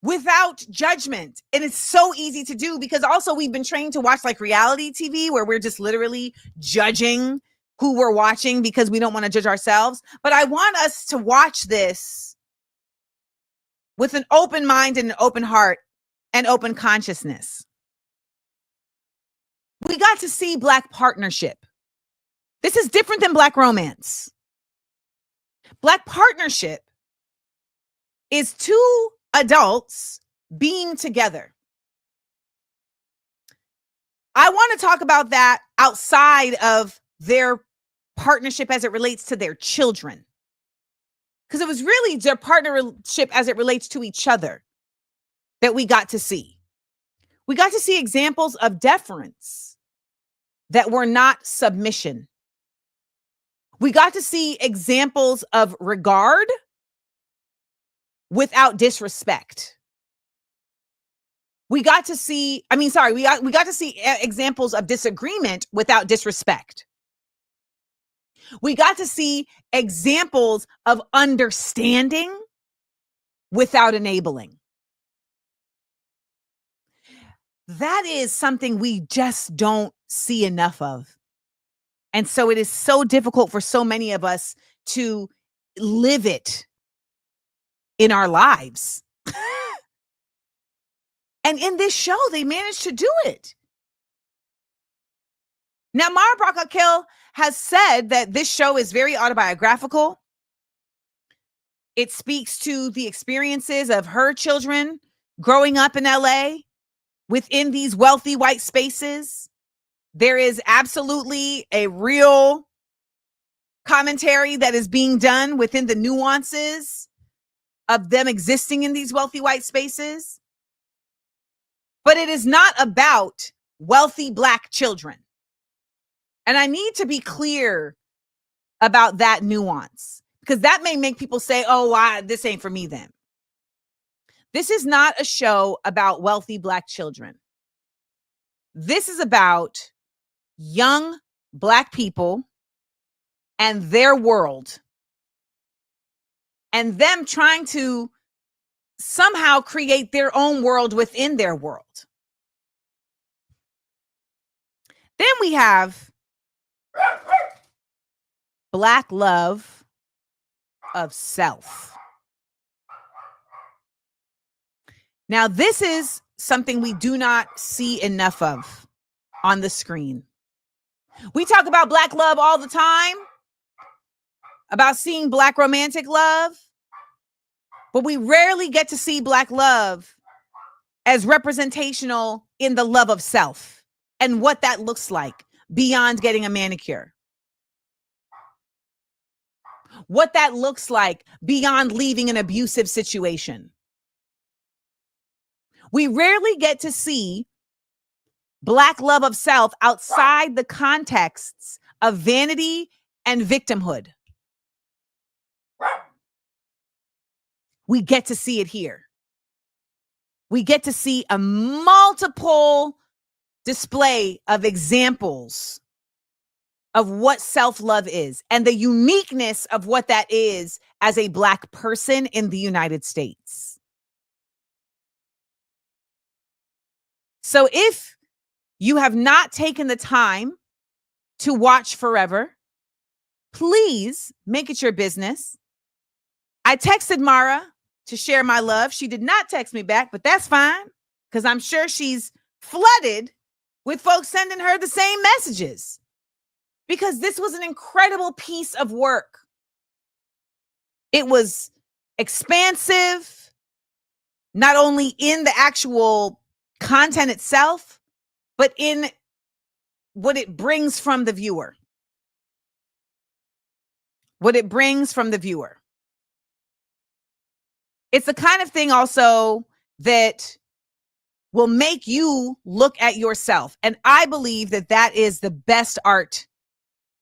without judgment. And it's so easy to do because also we've been trained to watch like reality TV where we're just literally judging who we're watching because we don't want to judge ourselves. But I want us to watch this with an open mind and an open heart and open consciousness. We got to see Black partnership. This is different than Black romance. Black partnership is two adults being together. I want to talk about that outside of their partnership as it relates to their children. Because it was really their partnership as it relates to each other that we got to see. We got to see examples of deference that were not submission. We got to see examples of regard without disrespect. We got to see examples of disagreement without disrespect. We got to see examples of understanding without enabling. That is something we just don't see enough of. And so it is so difficult for so many of us to live it in our lives. And in this show, they managed to do it. Now, Mara Brock Akil has said that this show is very autobiographical. It speaks to the experiences of her children growing up in LA within these wealthy white spaces. There is absolutely a real commentary that is being done within the nuances of them existing in these wealthy white spaces. But it is not about wealthy Black children. And I need to be clear about that nuance, because that may make people say, oh, this ain't for me then. This is not a show about wealthy Black children. This is about young Black people and their world, and them trying to somehow create their own world within their world. Then we have Black love of self. Now, this is something we do not see enough of on the screen. We talk about Black love all the time, about seeing Black romantic love, but we rarely get to see Black love as representational in the love of self and what that looks like beyond getting a manicure. What that looks like beyond leaving an abusive situation. We rarely get to see Black love of self outside the contexts of vanity and victimhood. We get to see it here. We get to see a multiple display of examples of what self-love is and the uniqueness of what that is as a Black person in the United States. So if you have not taken the time to watch Forever, please make it your business. I texted Mara to share my love. She did not text me back, but that's fine, because I'm sure she's flooded with folks sending her the same messages, because this was an incredible piece of work. It was expansive, not only in the actual content itself, but in what it brings from the viewer. What it brings from the viewer. It's the kind of thing also that will make you look at yourself. And I believe that that is the best art,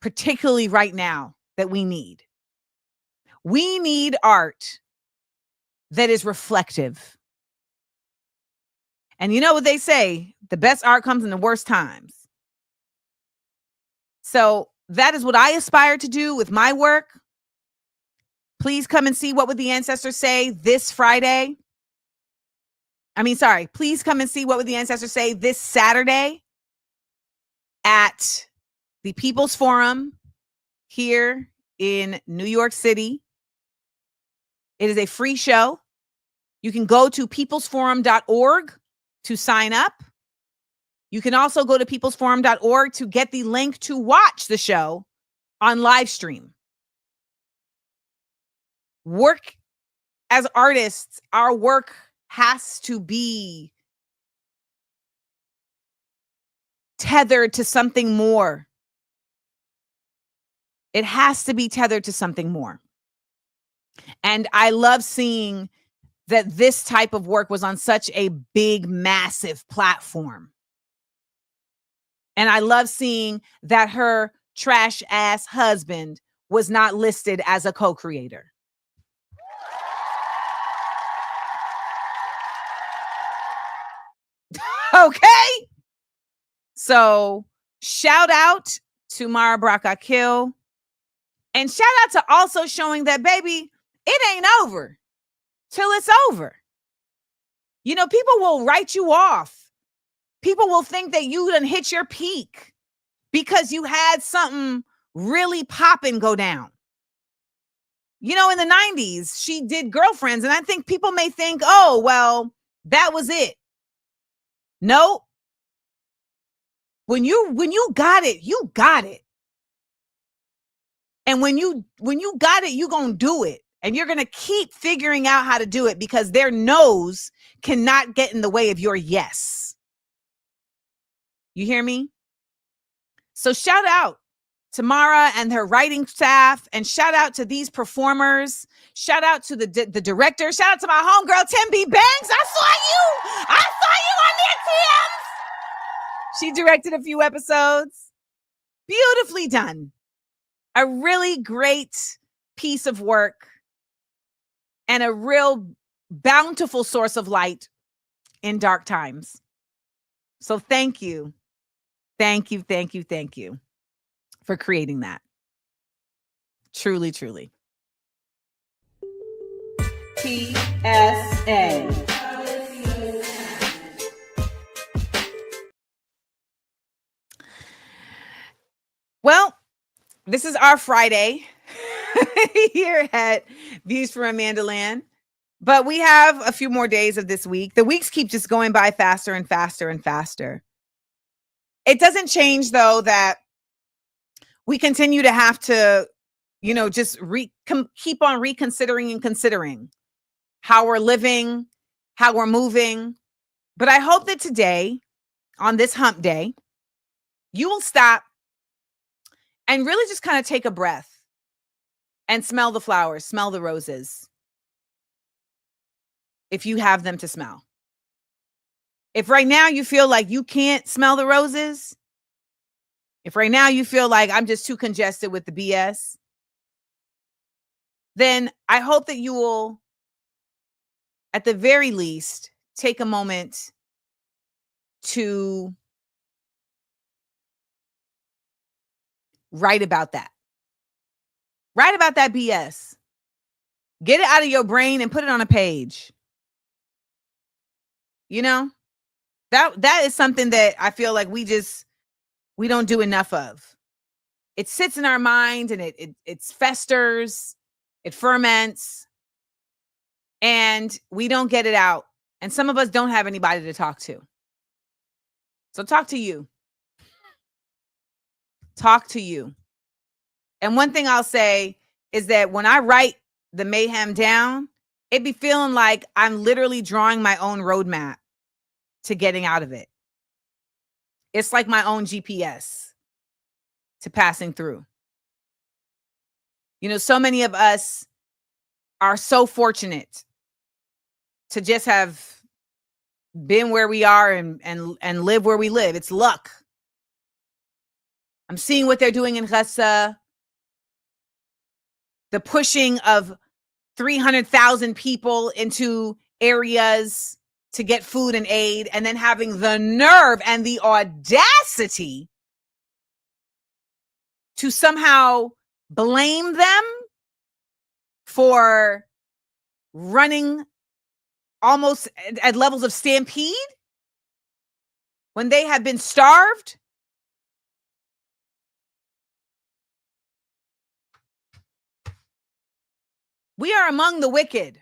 particularly right now, that we need. We need art that is reflective. And you know what they say, the best art comes in the worst times. So that is what I aspire to do with my work. Please come and see What Would the Ancestors Say this Friday. Please come and see What Would the Ancestors Say this Saturday at the People's Forum here in New York City. It is a free show. You can go to peoplesforum.org to sign up. You can also go to peoplesforum.org to get the link to watch the show on live stream. Work as artists, our work has to be tethered to something more. It has to be tethered to something more. And I love seeing that this type of work was on such a big, massive platform. And I love seeing that her trash ass husband was not listed as a co-creator. Okay. So shout out to Mara Brock-Akil, and shout out to also showing that, baby, it ain't over till it's over. You know, people will write you off. People will think that you done hit your peak because you had something really poppin' go down. You know, in the 90s, she did Girlfriends, and I think people may think, oh, well, that was it. No. When you got it, you got it. And when you got it, you're going to do it. And you're going to keep figuring out how to do it, because their no's cannot get in the way of your yes. You hear me? So shout out Tamara and her writing staff, and shout out to these performers. Shout out to the director. Shout out to my homegirl, Tim B. Banks. I saw you on the TMs. She directed a few episodes. Beautifully done. A really great piece of work and a real bountiful source of light in dark times. So thank you. Thank you for creating that. Truly, truly. PSA. Well, this is our Friday here at Views from AmandaLand. But we have a few more days of this week. The weeks keep just going by faster and faster and faster. It doesn't change, though, that we continue to have to, just keep on reconsidering and considering how we're living, how we're moving. But I hope that today, on this hump day, you will stop and really just kind of take a breath and smell the flowers, smell the roses, if you have them to smell. If right now you feel like you can't smell the roses, if right now you feel like I'm just too congested with the BS, then I hope that you will, at the very least, take a moment to write about that. Write about that BS. Get it out of your brain and put it on a page. That is something that I feel like we don't do enough of. It sits in our mind and it festers, it ferments, and we don't get it out. And some of us don't have anybody to talk to. So talk to you. Talk to you. And one thing I'll say is that when I write the mayhem down, it be feeling like I'm literally drawing my own roadmap to getting out of it. It's like my own GPS to passing through. So many of us are so fortunate to just have been where we are and live where we live. It's luck. I'm seeing what they're doing in Gaza. The pushing of 300,000 people into areas to get food and aid, and then having the nerve and the audacity to somehow blame them for running almost at levels of stampede when they have been starved. We are among the wicked.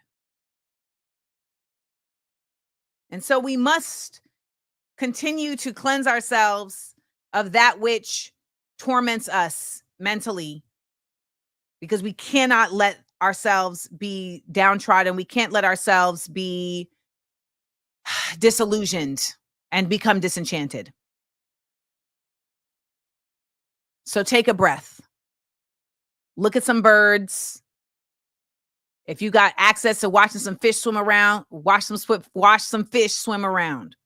And so we must continue to cleanse ourselves of that which torments us mentally, because we cannot let ourselves be downtrodden. We can't let ourselves be disillusioned and become disenchanted. So take a breath. Look at some birds. If you got access to watching some fish swim around, watch some fish swim around.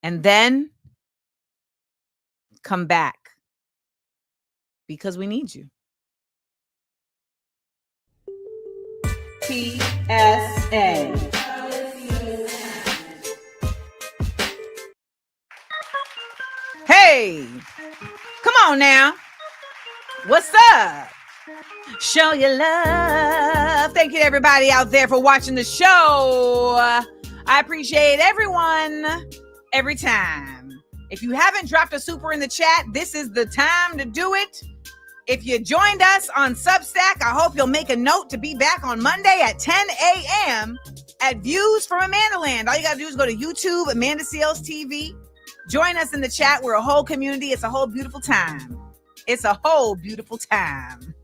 And then come back, because we need you. PSA. Hey, come on now. What's up? Show your love. Thank you to everybody out there for watching the show. I appreciate everyone every time. If you haven't dropped a super in the chat, this is the time to do it. If you joined us on Substack, I hope you'll make a note to be back on Monday at 10 a.m. at Views from AmandaLand. All you got to do is go to YouTube, Amanda Seals TV. Join us in the chat. We're a whole community. It's a whole beautiful time. It's a whole beautiful time.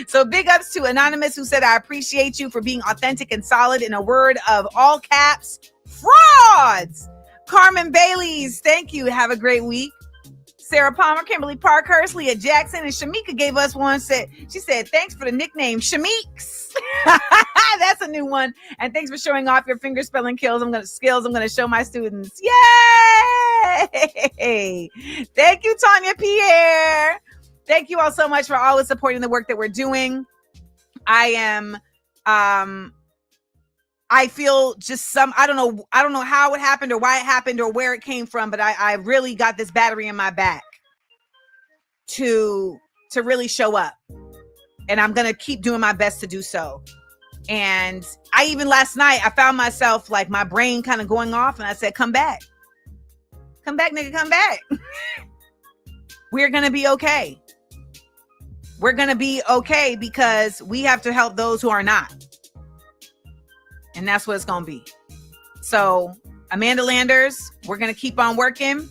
So big ups to Anonymous, who said, I appreciate you for being authentic and solid, in a word of all caps, frauds. Carmen Bailey's, thank you. Have a great week. Sarah Palmer, Kimberly Parkhurst, Leah Jackson, and Shamika gave us one. She said, thanks for the nickname, Shameeks. That's a new one. And thanks for showing off your finger spelling skills. I'm going to show my students. Yay! Thank you, Tanya Pierre. Thank you all so much for always supporting the work that we're doing. I feel just I don't know how it happened or why it happened or where it came from, but I really got this battery in my back to really show up. And I'm going to keep doing my best to do so. And I even last night, I found myself like my brain kind of going off and I said, come back. Come back, nigga, come back. We're going to be okay. We're going to be okay because we have to help those who are not. And that's what it's going to be. So, AmandaLanders, we're going to keep on working.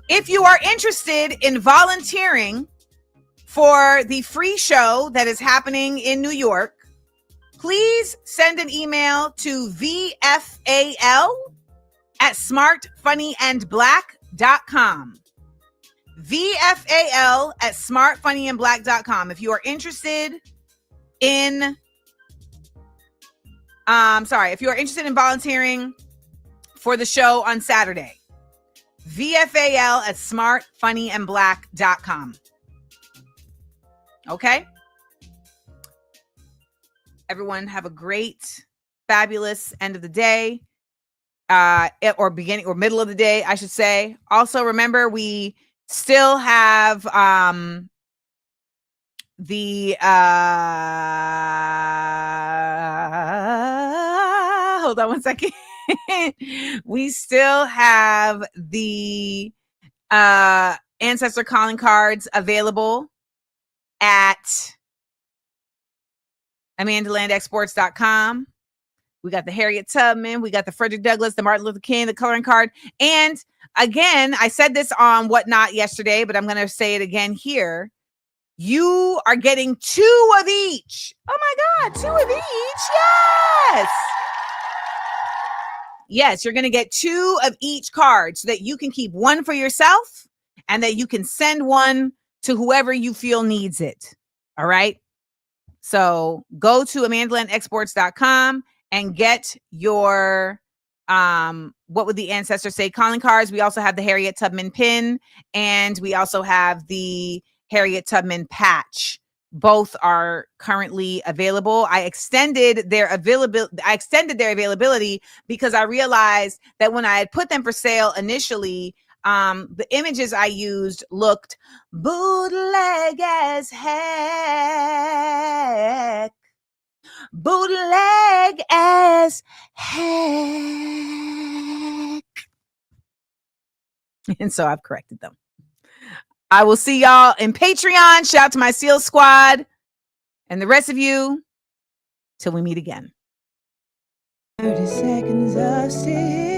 If you are interested in volunteering for the free show that is happening in New York, please send an email to VFAL@smartfunnyandblack.com. VFAL@smartfunnyandblack.com. If you are interested in if you are interested in volunteering for the show on Saturday, VFAL@smartfunnyandblack.com. Okay? Everyone have a great, fabulous end of the day, or beginning or middle of the day, I should say. Also, remember, we still have hold on one second. We still have the ancestor calling cards available at AmandaLandExports.com. We got the Harriet Tubman, we got the Frederick Douglass, the Martin Luther King, the coloring card. And again, I said this on Whatnot yesterday, but I'm going to say it again here. You are getting 2 of each. Oh my God, 2 of each. Yes. Yes, you're going to get 2 of each card so that you can keep one for yourself and that you can send one to whoever you feel needs it. All right. So go to AmandaLandExports.com and get your what would the ancestors say calling cards. We also have the Harriet Tubman pin, and we also have the Harriet Tubman patch. Both are currently available. I extended their availability because I realized that when I had put them for sale initially, the images I used looked bootleg as heck. Bootleg as heck. And so I've corrected them. I will see y'all in Patreon. Shout out to my SEAL squad and the rest of you till we meet again. 30 seconds of stillness.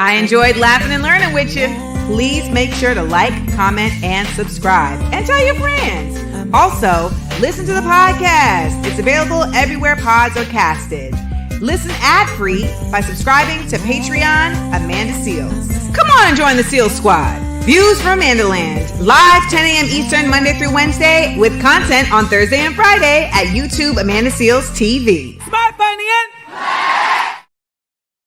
I enjoyed laughing and learning with you. Please make sure to like, comment, and subscribe. And tell your friends. Also, listen to the podcast. It's available everywhere pods are casted. Listen ad-free by subscribing to Patreon Amanda Seals. Come on and join the Seal Squad. Views from AmandaLand. Live 10 a.m. Eastern, Monday through Wednesday, with content on Thursday and Friday at YouTube Amanda Seals TV.